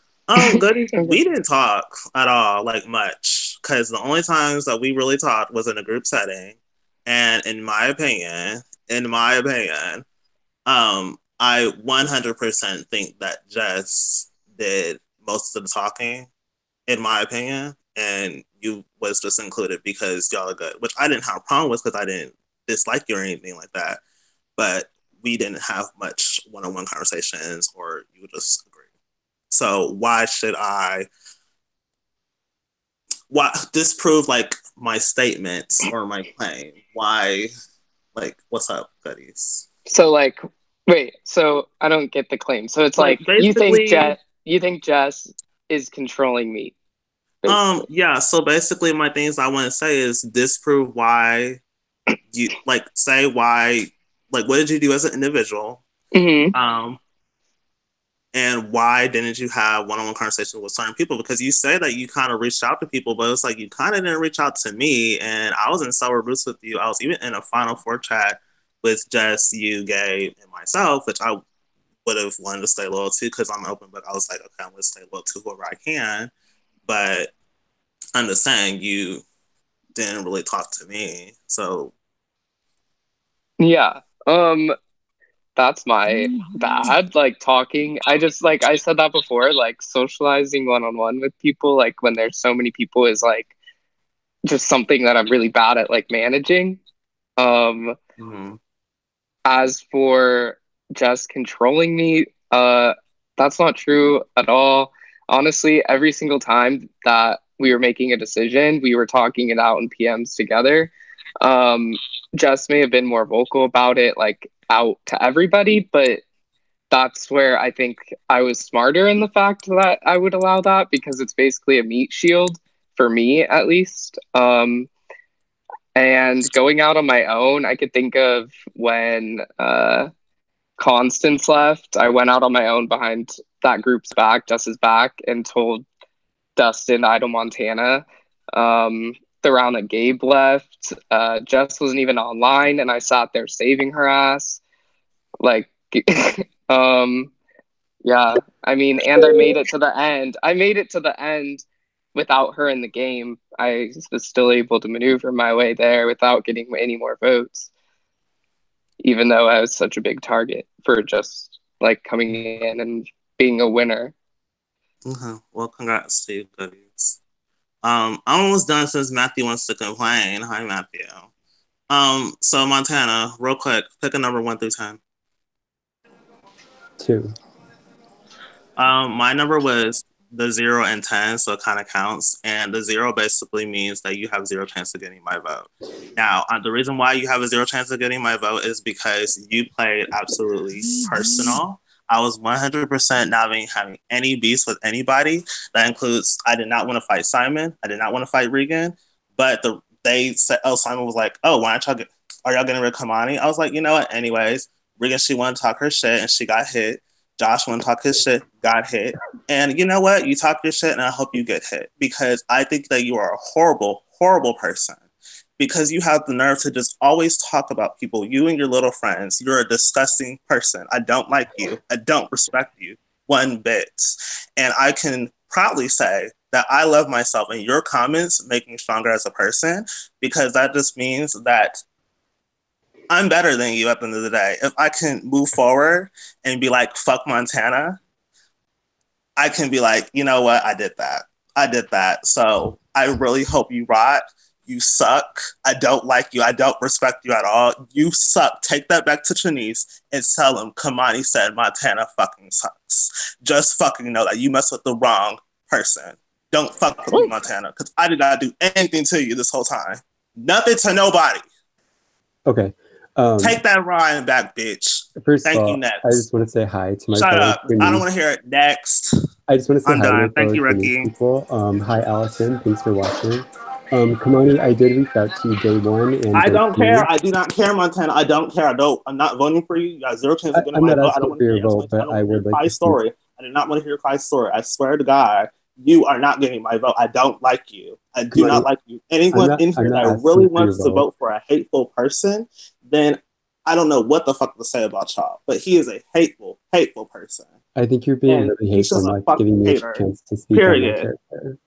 F: Goodies, we didn't talk at all, like much. Because the only times that we really talked was in a group setting. And in my opinion, I 100% think that Jess did most of the talking, in my opinion. And you was just included because y'all are good, which I didn't have a problem with because I didn't dislike you or anything like that. But we didn't have much one-on-one conversations or you would just agree. So why should I disprove like my statements or my claim? Why, like, what's up, Goodies?
D: So like, wait, so I don't get the claim. So it's like you think Jess is controlling me. Basically.
F: Yeah. So basically, my things I want to say is disprove why you say why, like, what did you do as an individual?
D: Mm-hmm.
F: And why didn't you have one-on-one conversations with certain people? Because you say that you kind of reached out to people, but it's like you kind of didn't reach out to me. And I was in Sour Roots with you. I was even in a Final Four chat with Jess, you, Gabe, and myself, which I would have wanted to stay loyal to because I'm open, but I was like, okay, I'm going to stay loyal to whoever I can. But I'm just saying, you didn't really talk to me. So.
D: Yeah. That's my bad, like talking. I just like I said that before, like socializing one-on-one with people, like when there's so many people is like just something that I'm really bad at like managing. As for just controlling me, that's not true at all. Honestly, every single time that we were making a decision, we were talking it out in PMs together. Jess may have been more vocal about it, like out to everybody, but that's where I think I was smarter in the fact that I would allow that because it's basically a meat shield for me, at least. And going out on my own, I could think of when Constance left, I went out on my own behind that group's back, Jess's back, and told Dustin, Idle Montana. The round that Gabe left, Jess wasn't even online, and I sat there saving her ass. Like, yeah, I mean, and I made it to the end. I made it to the end without her in the game. I was still able to maneuver my way there without getting any more votes, even though I was such a big target for just like coming in and being a winner.
F: Okay. Well, congrats to you, goodies. I'm almost done since Matthew wants to complain. Hi, Matthew. So Montana, real quick, pick a number 1 through 10.
K: 2.
F: My number was the 0 and 10, so it kind of counts. And the 0 basically means that you have 0 chance of getting my vote. Now, the reason why you have a 0 chance of getting my vote is because you played absolutely personal. I was 100% not having any beefs with anybody. That includes, I did not want to fight Simon. I did not want to fight Regan. But they said, Simon was like, oh, why aren't are y'all getting rid of Kamani? I was like, you know what? Anyways, Regan, she wanted to talk her shit and she got hit. Josh wanted to talk his shit, got hit. And you know what? You talk your shit and I hope you get hit. Because I think that you are a horrible, horrible person. Because you have the nerve to just always talk about people, you and your little friends. You're a disgusting person. I don't like you. I don't respect you one bit. And I can proudly say that I love myself, and your comments make me stronger as a person, because that just means that I'm better than you at the end of the day. If I can move forward and be like, fuck Montana, I can be like, you know what? I did that. So I really hope you rot. You suck. I don't like you. I don't respect you at all. You suck. Take that back to Trinice and tell him Kamani said Montana fucking sucks. Just fucking know that you messed with the wrong person. Don't fuck with me, Montana, because I did not do anything to you this whole time. Nothing to nobody.
K: Okay.
F: Take that Ryan back, bitch.
K: First
F: Thank
K: of all,
F: you, next.
K: I just want to say hi to my
F: Shut
K: fellow
F: up.
K: Trinice.
F: I don't want to hear it. Next.
K: I just want to say
F: I'm
K: hi to my
F: done. Thank
K: fellow
F: you,
K: Trinice
F: Ricky.
K: people. Hi, Allison. Thanks for watching. Kamani, I did reach out to you day 1. And
F: I don't care. I do not care, Montana. I don't care. I'm not voting for you. You got 0 chance of getting my vote. I don't want to hear your vote, but I would like to story. I did not want to hear your Kai story. I swear to God, you are not getting my vote. I don't like you. I do not like you. Anyone in here that really wants to vote for a hateful person, then I don't know what the fuck to say about y'all. But he is a hateful, hateful person.
K: I think you're being really hateful and not giving me a chance to speak on my character.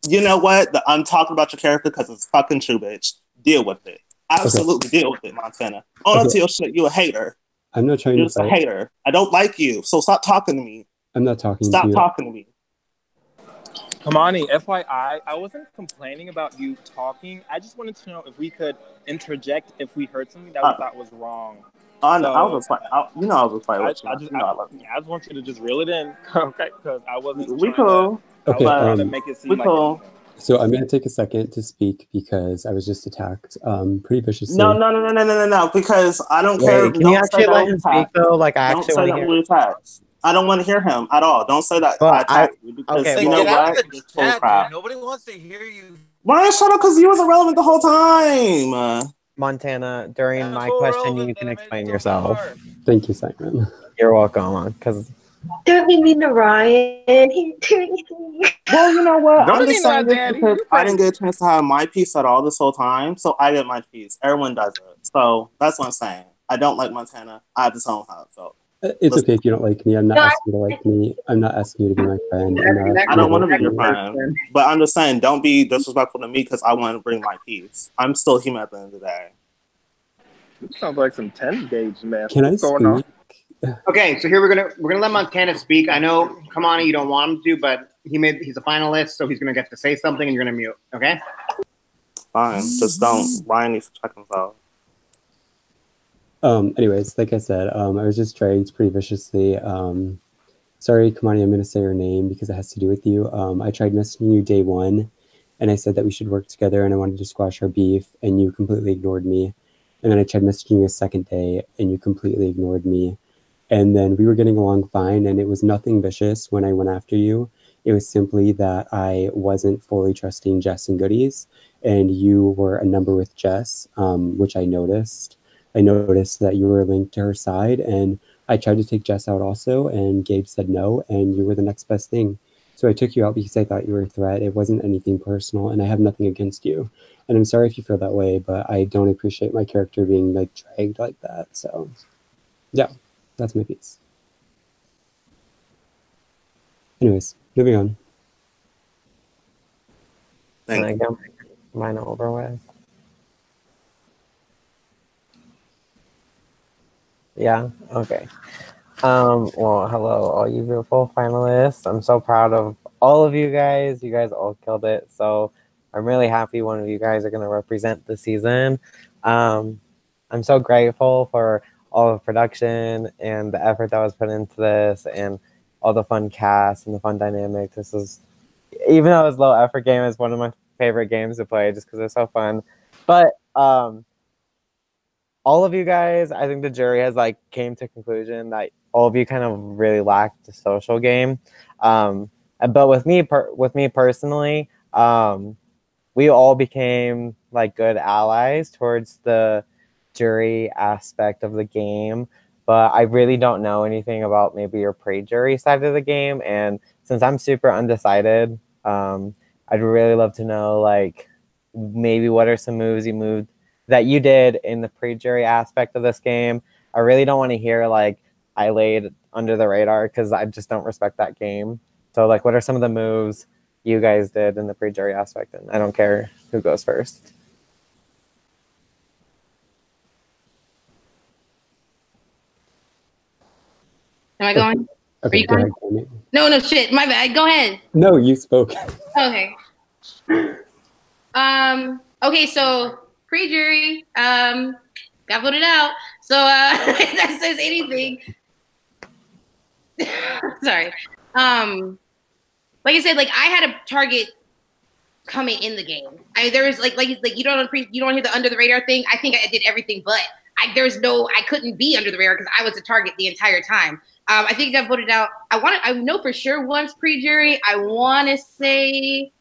F: You know what? I'm talking about your character because it's fucking true, bitch. Deal with it. Absolutely deal with it, Montana. Own up to your shit. You a hater.
K: I'm not trying
F: You're
K: to
F: just a hater. I don't like you. So stop talking to me.
K: I'm not talking to
F: Stop
K: you.
F: talking to me.
J: Kamani, FYI, I wasn't complaining about you talking. I just wanted to know if we could interject if we heard something that we thought was wrong.
F: I was fighting with you. I
J: just want you to just reel it in, okay? Because I wasn't.
F: We cool.
K: Okay.
J: Trying to make it seem like
F: cool.
K: So I'm going to take a second to speak because I was just attacked pretty viciously.
F: No, because I don't care.
L: Can you actually let him speak though? Like I actually want to hear.
F: I don't want to hear him at all. Don't say that.
L: Well,
F: I attacked you because
L: okay,
F: you know
I: Get out
F: what?
I: of the chat, dude. Nobody wants to hear you.
F: Ryan, shut up, because you was irrelevant the whole time.
L: Montana, during my question, you can explain yourself.
K: Thank you, Simon.
L: You're welcome. Because
E: don't be mean to Ryan. He didn't do anything.
F: Well, you know what?
J: Don't
F: I'm
J: be
F: just saying
J: mean,
F: this
J: Daddy.
F: because I didn't get a chance to have my piece at all this whole time, so I get my piece. Everyone does it. So that's what I'm saying. I don't like Montana. I have to tell him how it felt.
K: It's okay if you don't like me. I'm not asking you to like me. I'm not asking you to be my friend.
F: I don't want to be your friend. But I'm just saying, don't be disrespectful to me because I want to bring my piece. I'm still human at the end of the day.
J: It sounds like some 10 gauge, man.
K: Can I
J: What's going on?
B: Okay, so here we're gonna let Montana speak. I know Kamani, you don't want him to, but he's a finalist, so he's gonna get to say something, and you're gonna mute. Okay?
F: Fine, just don't. Ryan needs to check himself.
K: Anyways, like I said, I was just dragged pretty viciously. Sorry, Kamani, I'm going to say your name because it has to do with you. I tried messaging you day 1, and I said that we should work together, and I wanted to squash our beef, and you completely ignored me. And then I tried messaging you a second day, and you completely ignored me. And then we were getting along fine, and it was nothing vicious when I went after you. It was simply that I wasn't fully trusting Jess and Goodies, and you were a number with Jess, which I noticed. I noticed that you were linked to her side, and I tried to take Jess out also, and Gabe said no, and you were the next best thing. So I took you out because I thought you were a threat. It wasn't anything personal, and I have nothing against you. And I'm sorry if you feel that way, but I don't appreciate my character being like dragged like that. So, yeah, that's my piece. Anyways, moving on.
L: Can I get mine over with? Yeah. Okay. Well, hello, all you beautiful finalists. I'm so proud of all of you guys. You guys all killed it. So I'm really happy one of you guys are going to represent the season. I'm so grateful for all the production and the effort that was put into this and all the fun cast and the fun dynamic. This is, even though it was a low effort game, it's one of my favorite games to play just because it's so fun. But all of you guys, I think the jury has like came to conclusion that all of you kind of really lacked the social game. But with me personally, we all became like good allies towards the jury aspect of the game. But I really don't know anything about maybe your pre-jury side of the game. And since I'm super undecided, I'd really love to know like maybe what are some moves you moved that you did in the pre-jury aspect of this game. I really don't want to hear like I laid under the radar because I just don't respect that game. So like what are some of the moves you guys did in the pre-jury aspect? And I don't care who goes first.
G: Am I going?
K: Okay,
G: Are you
K: go
G: going?
K: ahead.
G: No, shit. My bad. Go ahead.
K: No, you spoke.
G: Okay. Okay, so pre-jury, got voted out. So if that says anything. Sorry. Like I said, like I had a target coming in the game. There was like you don't hear the under the radar thing. I think I did everything, but I couldn't be under the radar because I was a target the entire time. I think I got voted out. I know for sure once pre-jury. I want to say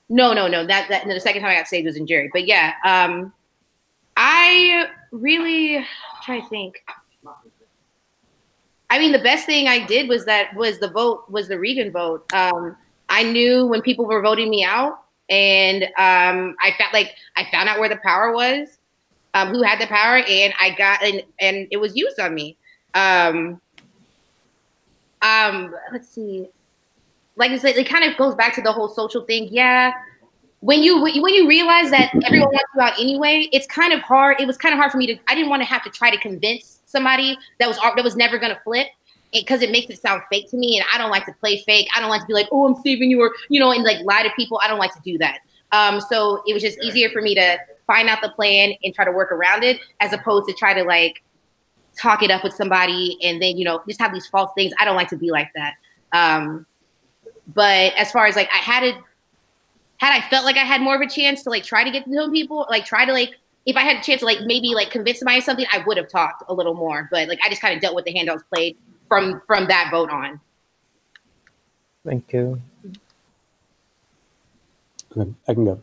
G: no. The second time I got saved was in jury. But yeah, I really try to think. I mean, the best thing I did was the Regan vote. I knew when people were voting me out, and I found out where the power was, who had the power, and and it was used on me. Let's see. Like I said, it kind of goes back to the whole social thing. Yeah. When you realize that everyone wants you out anyway, it's kind of hard. It was kind of hard for me I didn't want to have to try to convince somebody that was never going to flip, because it makes it sound fake to me. And I don't like to play fake. I don't like to be like, oh, I'm saving you, or, and like lie to people. I don't like to do that. So it was just easier for me to find out the plan and try to work around it, as opposed to try to like talk it up with somebody and then, just have these false things. I don't like to be like that. But as far as like, had I felt like I had more of a chance to like try to get to know people, like try to like, if I had a chance to like maybe like convince somebody of something, I would have talked a little more. But like I just kind of dealt with the hand I was played from that vote on.
L: Thank you.
K: Okay, I can go.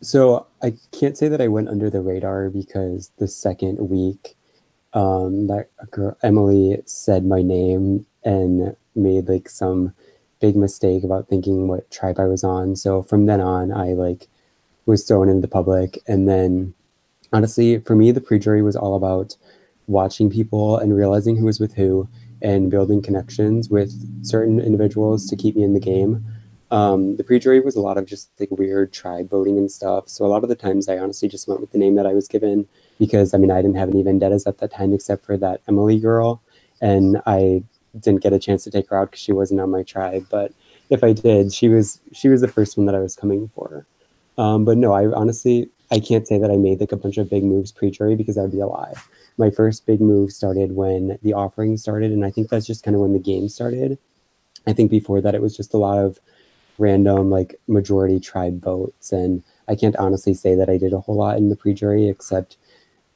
K: So I can't say that I went under the radar because the second week, that girl Emily said my name and made like some big mistake about thinking what tribe I was on. So from then on, I like was thrown into the public. And then honestly, for me, the pre-jury was all about watching people and realizing who was with who and building connections with certain individuals to keep me in the game. The pre-jury was a lot of just like weird tribe voting and stuff. So a lot of the times I honestly just went with the name that I was given because I didn't have any vendettas at that time except for that Emily girl. And I didn't get a chance to take her out because she wasn't on my tribe. But if I did, she was the first one that I was coming for. But no, I can't say that I made like a bunch of big moves pre-jury because that would be a lie. My first big move started when the offering started. And I think that's just kind of when the game started. I think before that, it was just a lot of random like majority tribe votes. And I can't honestly say that I did a whole lot in the pre-jury except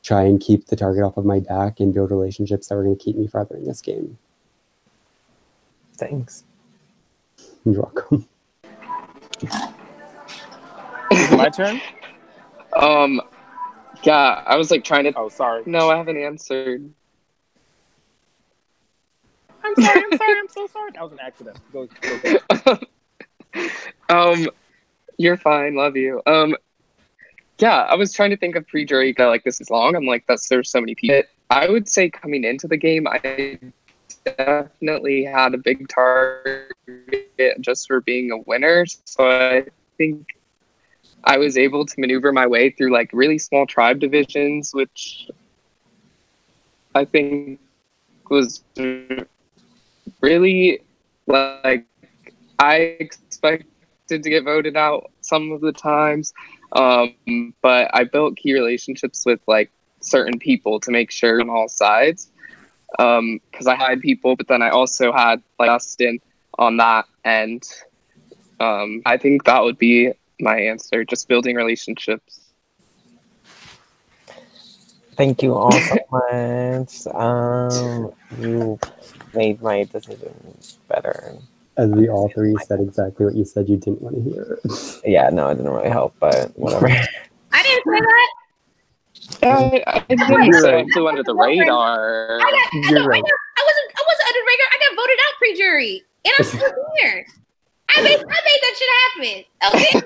K: try and keep the target off of my back and build relationships that were going to keep me farther in this game.
L: Thanks.
K: You're welcome.
J: Is it my turn?
D: Yeah, I was like trying to.
J: Oh, sorry.
D: No, I haven't answered.
J: I'm so sorry. That was an accident. Go.
D: You're fine. Love you. Yeah, I was trying to think of pre-jury. Like, this is long. I'm like, there's so many people. I would say coming into the game, I definitely had a big target just for being a winner. So I think I was able to maneuver my way through like really small tribe divisions, which I think was really like I expected to get voted out some of the times. But I built key relationships with like certain people to make sure on all sides. Because I had people, but then I also had like Dustin on that end. I think that would be my answer, just building relationships.
L: Thank you all so much. You made my decision better.
K: As we all three said exactly what you said you didn't want to hear.
L: Yeah, no, it didn't really help, but whatever.
G: I didn't say that.
D: I didn't say I flew under the radar.
K: You're right.
G: I wasn't under the radar. I got voted out pre-jury, and I'm still here. I made that shit happen. Okay.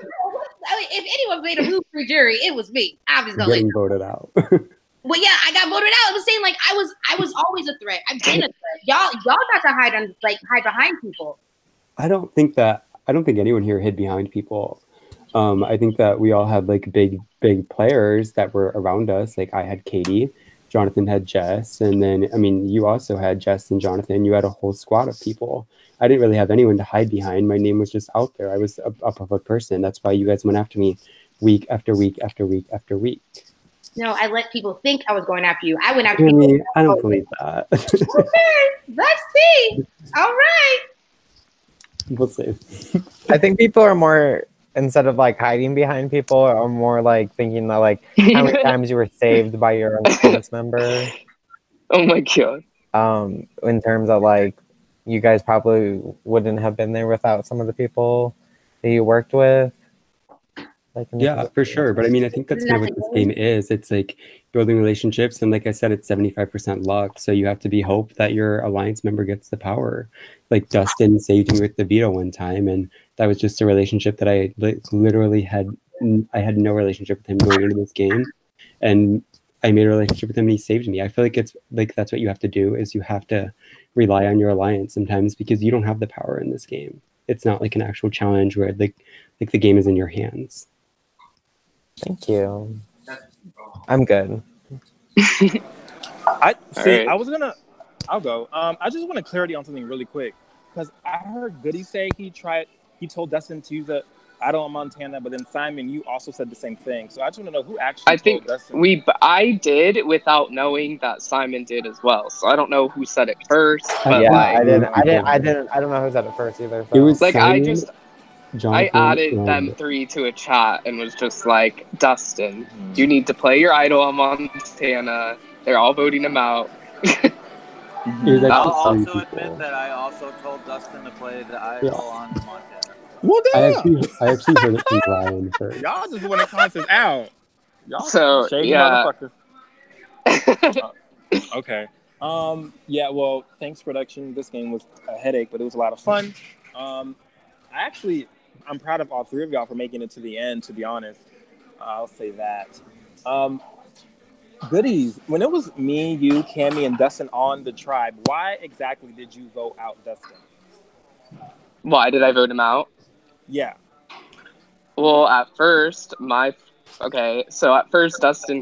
G: I mean, if anyone made a move pre-jury, it was me. Obviously.
K: Getting voted out.
G: Well, yeah, I got voted out. I was saying like I was always a threat. I've been a threat. Y'all got to hide behind people.
K: I don't think anyone here hid behind people. I think that we all had like big players that were around us. Like I had Katie, Jonathan had Jess, and then I mean you also had Jess and Jonathan. You had a whole squad of people. I didn't really have anyone to hide behind. My name was just out there. I was a public person. That's why you guys went after me week after week after week after week.
G: No, I let people think I was going after you. I went after
K: Really?
G: people.
K: I don't believe that.
G: Okay, let's see. All right.
K: We'll see.
L: I think people are more, instead of like hiding behind people, are more like thinking that like how many times you were saved by your audience member.
D: Oh my god.
L: In terms of like, you guys probably wouldn't have been there without some of the people that you worked with. Like
K: yeah, for sure. But I mean, I think that's kind of what this game is. It's like building relationships. And like I said, it's 75% luck. So you have to be hope that your alliance member gets the power. Like Dustin saved me with the veto one time. And that was just a relationship that I literally had no relationship with him going into this game. And I made a relationship with him and he saved me. I feel like it's like, that's what you have to do, is you have to rely on your alliance sometimes, because you don't have the power in this game. It's not like an actual challenge where like the game is in your hands.
L: Thank you. I'm good.
J: I'll
F: Right.
J: go. I just want clarity on something really quick, because I heard Goody say he told Dustin to use the idol on Montana, but then Simon, you also said the same thing. So I just want to know who actually told Dustin.
D: I did without knowing that Simon did as well. So I don't know who said it first. But
L: Yeah,
D: like,
L: I don't know who said it first either. So.
K: It was
D: like
K: Simon,
D: I added them three to a chat and was just like, Dustin, you need to play your idol on Montana. They're all voting him out.
I: I'll also admit that I also told Dustin to play the idol on Montana.
J: Well,
K: I actually heard it from Brian first.
J: Y'all just want to concerts out. Y'all
D: So,
J: shady
D: yeah.
J: motherfuckers. Okay. Yeah, well, thanks, production. This game was a headache, but it was a lot of fun. I'm proud of all three of y'all for making it to the end, to be honest. I'll say that. Goodies, when it was me, you, Cammy, and Dustin on the tribe, why exactly did you vote out Dustin?
D: Why did I vote him out?
J: Yeah.
D: Well, at first, Dustin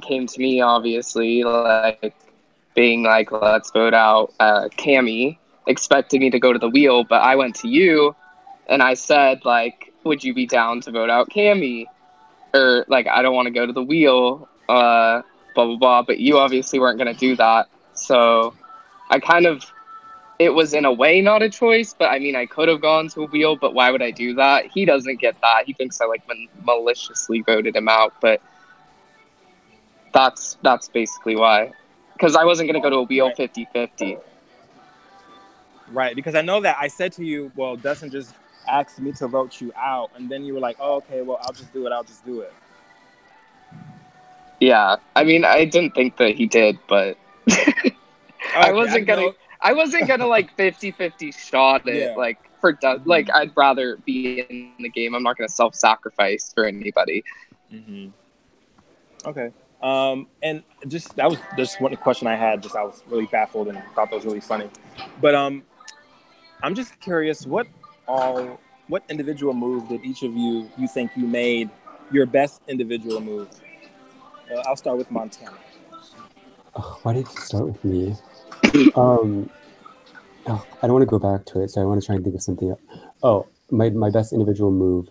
D: came to me, obviously, like, being like, let's vote out Cammy, expecting me to go to the wheel, but I went to you, and I said, like, would you be down to vote out Cammy? Or, like, I don't want to go to the wheel, blah, blah, blah, but you obviously weren't going to do that, so it was in a way not a choice, but I mean, I could have gone to a wheel, but why would I do that? He doesn't get that. He thinks I like maliciously voted him out, but that's basically why. Because I wasn't going to go to a wheel 50-50.
J: Right, because I know that I said to you, well, Dustin just asked me to vote you out, and then you were like, oh, okay, well, I'll just do it.
D: Yeah, I mean, I didn't think that he did, but I wasn't gonna like 50-50 shot it.
J: Yeah.
D: Like like I'd rather be in the game. I'm not gonna self-sacrifice for anybody.
J: Mm-hmm. Okay. And just that was just one question I had. Just I was really baffled and thought that was really funny. But I'm just curious, what individual move did each of you think you made your best individual move? I'll start with Montana.
K: Oh, why did you start with me? I don't want to go back to it, so I want to try and think of something. Oh, my best individual move.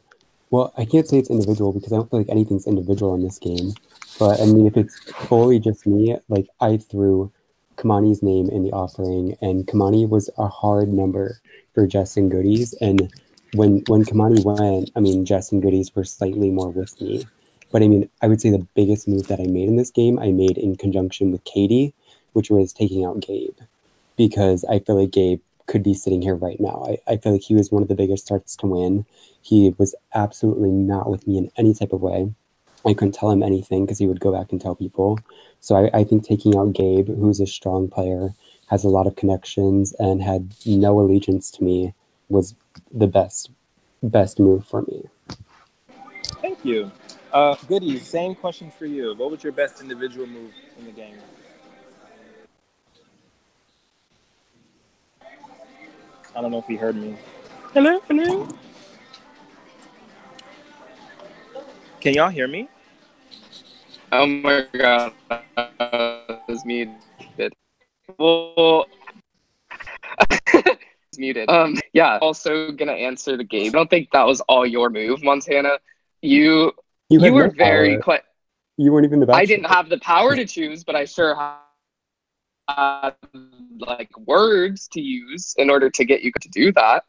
K: Well, I can't say it's individual because I don't feel like anything's individual in this game. But I mean, if it's fully just me, like I threw Kamani's name in the offering, and Kamani was a hard number for Jess and Goodies. And when Kamani went, I mean, Jess and Goodies were slightly more with me. But I mean, I would say the biggest move that I made in this game, I made in conjunction with Katie, which was taking out Gabe. Because I feel like Gabe could be sitting here right now. I feel like he was one of the biggest starts to win. He was absolutely not with me in any type of way. I couldn't tell him anything because he would go back and tell people. So I think taking out Gabe, who's a strong player, has a lot of connections, and had no allegiance to me, was the best move for me.
J: Thank you. Goodies, same question for you. What was your best individual move in the game? I don't know if he heard me. Hello? Can y'all hear me?
D: Oh my god, I was muted. Well, it's muted. Yeah. Also gonna answer the game. I don't think that was all your move, Montana. You were very quick.
K: You weren't even the best.
D: I didn't have the power to choose, but I sure had like words to use in order to get you to do that.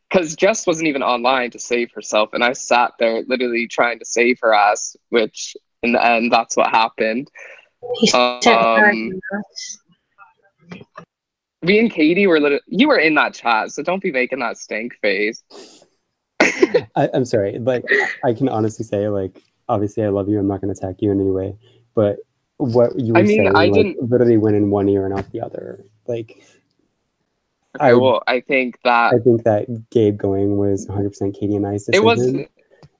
D: Because Jess wasn't even online to save herself, and I sat there literally trying to save her ass, which in the end, that's what happened. Me and Katie were you were in that chat, so don't be making that stink face.
K: I'm sorry, like I can honestly say, like, obviously I love you. I'm not going to attack you in any way, but what you were saying,
D: I
K: like,
D: didn't
K: literally went in one ear and out the other. Like,
D: okay, I think
K: that Gabe going was 100% Katie and I's decision.
D: It was,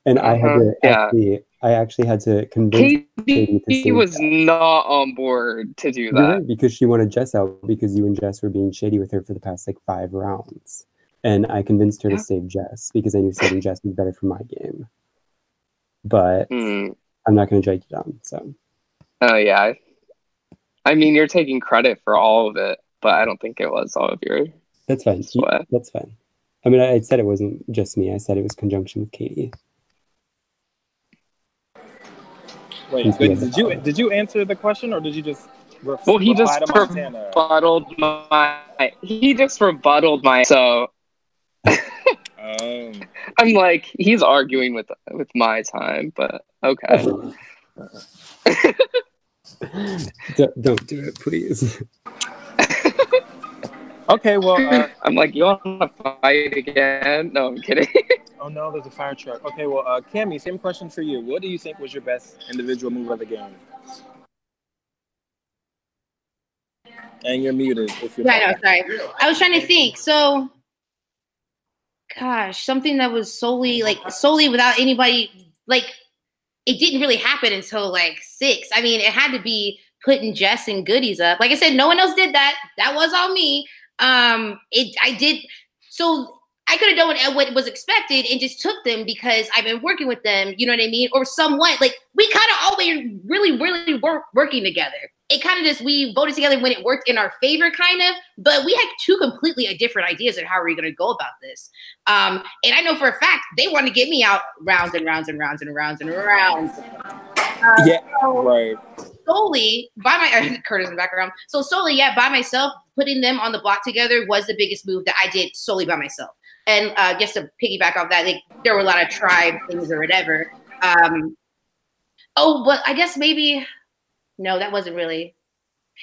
K: and I had to I actually had to convince Katie to
D: Katie was not on board to do that.
K: You're right, because she wanted Jess out because you and Jess were being shady with her for the past like 5 rounds. And I convinced her to save Jess because I knew saving Jess was better for my game. But I'm not going to drag you down. So.
D: Oh, yeah. I mean, you're taking credit for all of it, but I don't think it was all of your
K: That's fine.
D: sweat.
K: That's fine. I mean, I said it wasn't just me. I said it was conjunction with Katie.
J: Wait, did you answer the question, or did you just
D: well, he just rebutted my so I'm like, he's arguing with my time, but okay.
K: Don't do it, please.
J: Okay, well,
D: I'm like, you want to fight again? No, I'm kidding.
J: Oh no, there's a fire truck. Okay, well, Cammy, same question for you. What do you think was your best individual move of the game? And you're muted if you're
G: no, sorry. I was trying to think. So, gosh, something that was solely without anybody, like, it didn't really happen until like 6. I mean, it had to be putting Jess and Goodies up. Like I said, no one else did that. That was all me. I did. So I could have done what was expected and just took them because I've been working with them. You know what I mean? Or somewhat, like, we kind of always really were working together. It kind of just, we voted together when it worked in our favor, kind of, but we had 2 completely different ideas of how we were going to go about this. And I know for a fact they wanted to get me out rounds and rounds and rounds and rounds and rounds.
J: Yeah, right.
G: Solely by my Curtis in the background. So solely, yeah, by myself, putting them on the block together was the biggest move that I did solely by myself. And just to piggyback off that, like, there were a lot of tribe things or whatever. But I guess maybe. No, that wasn't really.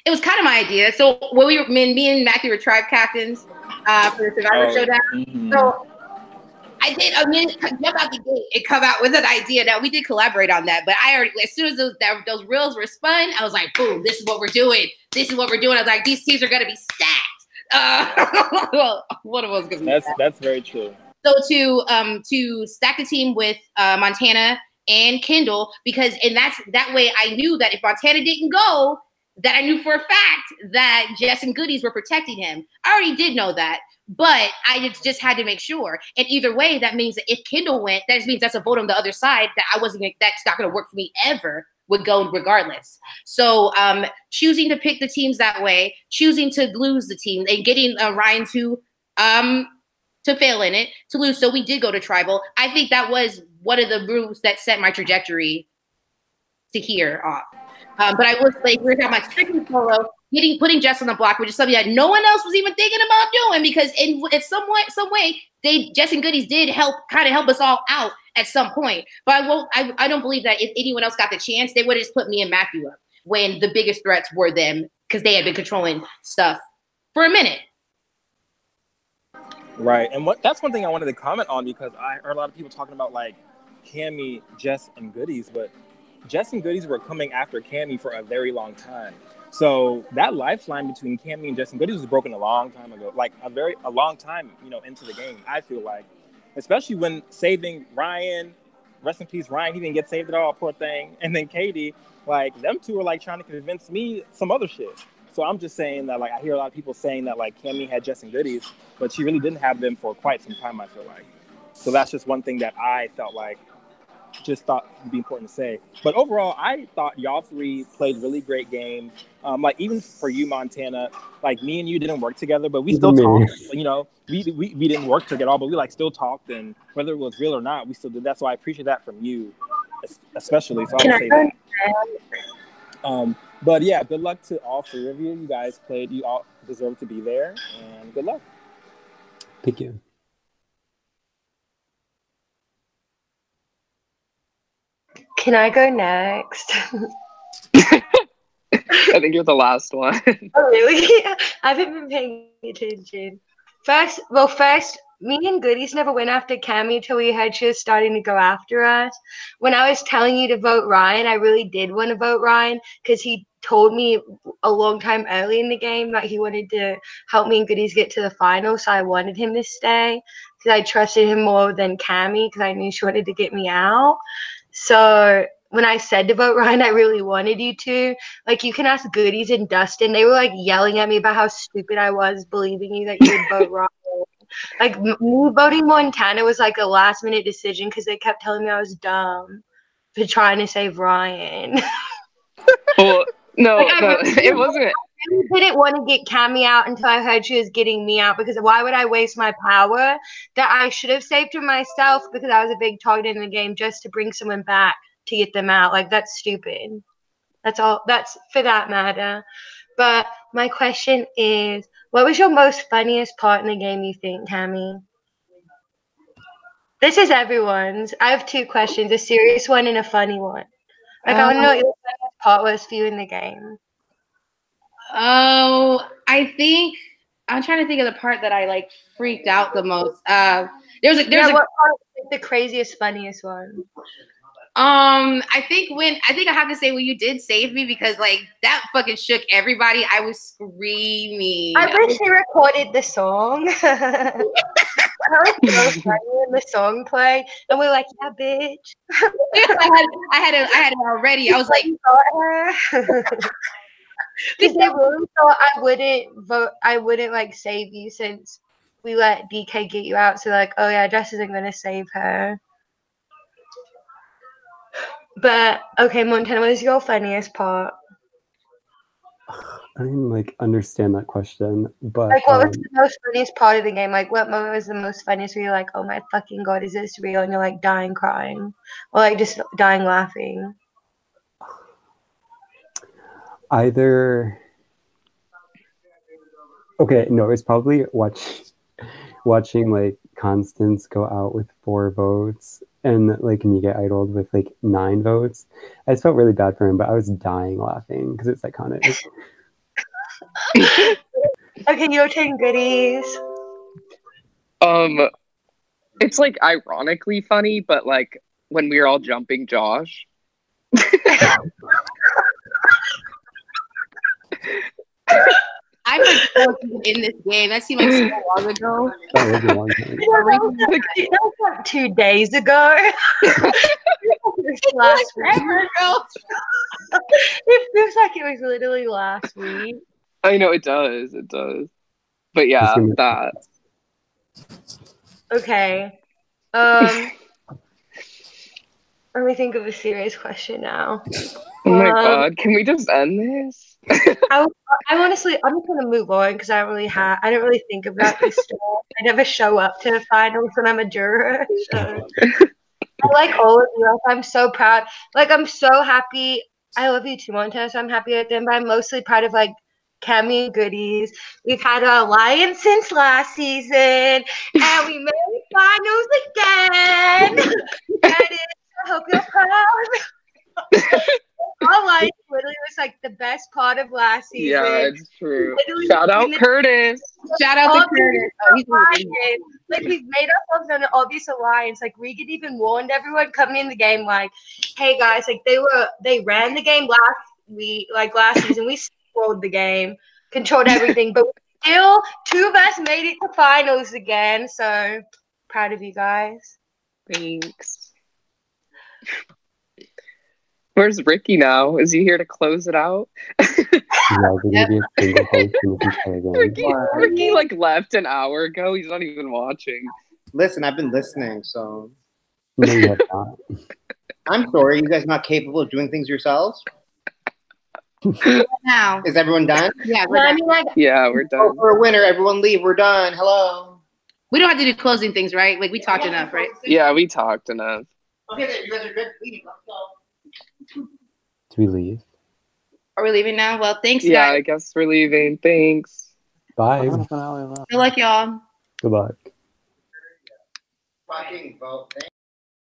G: It was kind of my idea. So when me and Matthew were tribe captains for the Survivor Showdown. Mm-hmm. So I did jump out the gate and come out with an idea. Now we did collaborate on that, but I already, as soon as those reels were spun, I was like, boom, this is what we're doing. This is what we're doing. I was like, these teams are gonna be stacked. Well, one of us gonna be
J: that's very true.
G: So to stack the team with Montana and Kendall, and that way I knew that if Montana didn't go, that I knew for a fact that Jess and Goodies were protecting him. I already did know that, but I just had to make sure. And either way, that means that if Kendall went, that just means that's a vote on the other side that that's not going to work for me ever, would go regardless. So choosing to pick the teams that way, choosing to lose the team, and getting Ryan to fail in it, to lose. So we did go to tribal. I think that was one of the moves that set my trajectory to here off. But I will say, we're talking about strictly solo, putting Jess on the block, which is something that no one else was even thinking about doing, because in some way, Jess and Goodies did help us all out at some point. But I don't believe that if anyone else got the chance, they would have just put me and Matthew up when the biggest threats were them, because they had been controlling stuff for a minute.
J: Right, and that's one thing I wanted to comment on, because I heard a lot of people talking about like Cammy, Jess, and Goodies, but Jess and Goodies were coming after Cammy for a very long time. So that lifeline between Cammy and Jess and Goodies was broken a long time ago, like a long time, into the game. I feel like, especially when saving Ryan, rest in peace, Ryan, he didn't get saved at all, poor thing. And then Katie, like them two were like trying to convince me some other shit. So I'm just saying that, like, I hear a lot of people saying that like Cammy had Jess and Goodies, but she really didn't have them for quite some time, I feel like. So that's just one thing that I felt like just thought would be important to say. But overall, I thought y'all three played really great games. Like, even for you, Montana, like, me and you didn't work together, but we still talked. We didn't work together, but we like still talked, and whether it was real or not, we still did that. So I appreciate that from you, especially. So I would say that. But yeah, good luck to all three of you. You guys played. You all deserve to be there, and good luck.
K: Thank you.
E: Can I go next?
D: I think you're the last one.
E: Oh, really? I haven't been paying attention. First, me and Goodies never went after Cammy till we heard she was starting to go after us. When I was telling you to vote Ryan, I really did want to vote Ryan, because he told me a long time early in the game that he wanted to help me and Goodies get to the final, so I wanted him to stay, because I trusted him more than Cammy, because I knew she wanted to get me out. So when I said to vote Ryan, I really wanted you to. Like, you can ask Goodies and Dustin. They were like yelling at me about how stupid I was believing you that you would vote Ryan. Like, me voting Montana was like a last minute decision, because they kept telling me I was dumb for trying to save Ryan.
D: Well, no,
E: like,
D: it wasn't.
E: I really didn't want to get Cammy out until I heard she was getting me out, because why would I waste my power that I should have saved her myself, because I was a big target in the game, just to bring someone back to get them out? Like, that's stupid. That's all. That's for that matter. But my question is, what was your most funniest part in the game, you think, Cammy? This is everyone's. I have two questions, a serious one and a funny one. Like, I want to know what your funniest part was for you in the game.
G: Oh, I think I'm trying to think of the part that I like freaked out the most. What
E: part was the craziest, funniest one?
G: I think I have to say when you did save me, because like that fucking shook everybody. I was screaming.
E: I wish they recorded the song. That was so funny when the song played, and we're like, "Yeah, bitch."
G: I had it already. I was like,
E: because they really thought I wouldn't vote. I wouldn't like save you since we let DK get you out. So like, oh yeah, Jess isn't gonna save her. But okay, Montana, what is your funniest part?
K: I didn't like understand that question, but
E: like, what was the most funniest part of the game? Like, what moment was the most funniest where you're like, oh my fucking god, is this real? And you're like dying crying, or like just dying laughing?
K: Either. Okay, no, it's probably watching like Constance go out with 4 votes, and like me get idled with like 9 votes. I just felt really bad for him, but I was dying laughing because it's iconic.
E: Okay, your turn, Goodies.
D: It's like ironically funny, but like when we were all jumping Josh.
G: I forgot in this game. That seemed like so long ago.
K: That was a long time.
E: That was like 2 days ago. was last week. It feels like it was literally last week.
D: I know it does. It does. But yeah, that.
E: Okay. Let me think of a serious question now.
D: Oh my god, can we just end this?
E: I honestly, I'm just gonna move on because I don't really think about this stuff. I never show up to the finals when I'm a juror. So. I like all of you. I'm so proud. Like, I'm so happy. I love you too, Montana. So I'm happy with them, but I'm mostly proud of like Cammy and Goodies. We've had an alliance since last season, and we made finals again. And I hope you're proud. Our alliance literally was like the best part of last season.
D: Yeah, it's true. Shout out Curtis.
G: Shout out to Curtis. Oh, he's
E: like, we've made ourselves an obvious alliance. Like, Regan even warned everyone coming in the game, like, hey guys, like they ran the game last season. We controlled the game, controlled everything, but still 2 of us made it to finals again. So proud of you guys.
D: Thanks. Where's Ricky now? Is he here to close it out? Ricky like left an hour ago. He's not even watching.
B: Listen, I've been listening, so. I'm sorry, you guys not capable of doing things yourselves?
G: Now.
B: Is everyone done?
G: Yeah, we're done.
D: Yeah, we're done.
B: Oh, for a winner, everyone leave. We're done. Hello.
G: We don't have to do closing things, right? Like, we talked enough, right?
D: Yeah, we talked enough.
B: Okay, then you guys are good. Leave. Let's go.
K: Do we leave?
G: Are we leaving now? Well, thanks,
D: Yeah,
G: guys.
D: I guess we're leaving. Thanks.
K: Bye.
G: Good luck, y'all.
K: Goodbye.
B: Fucking vote.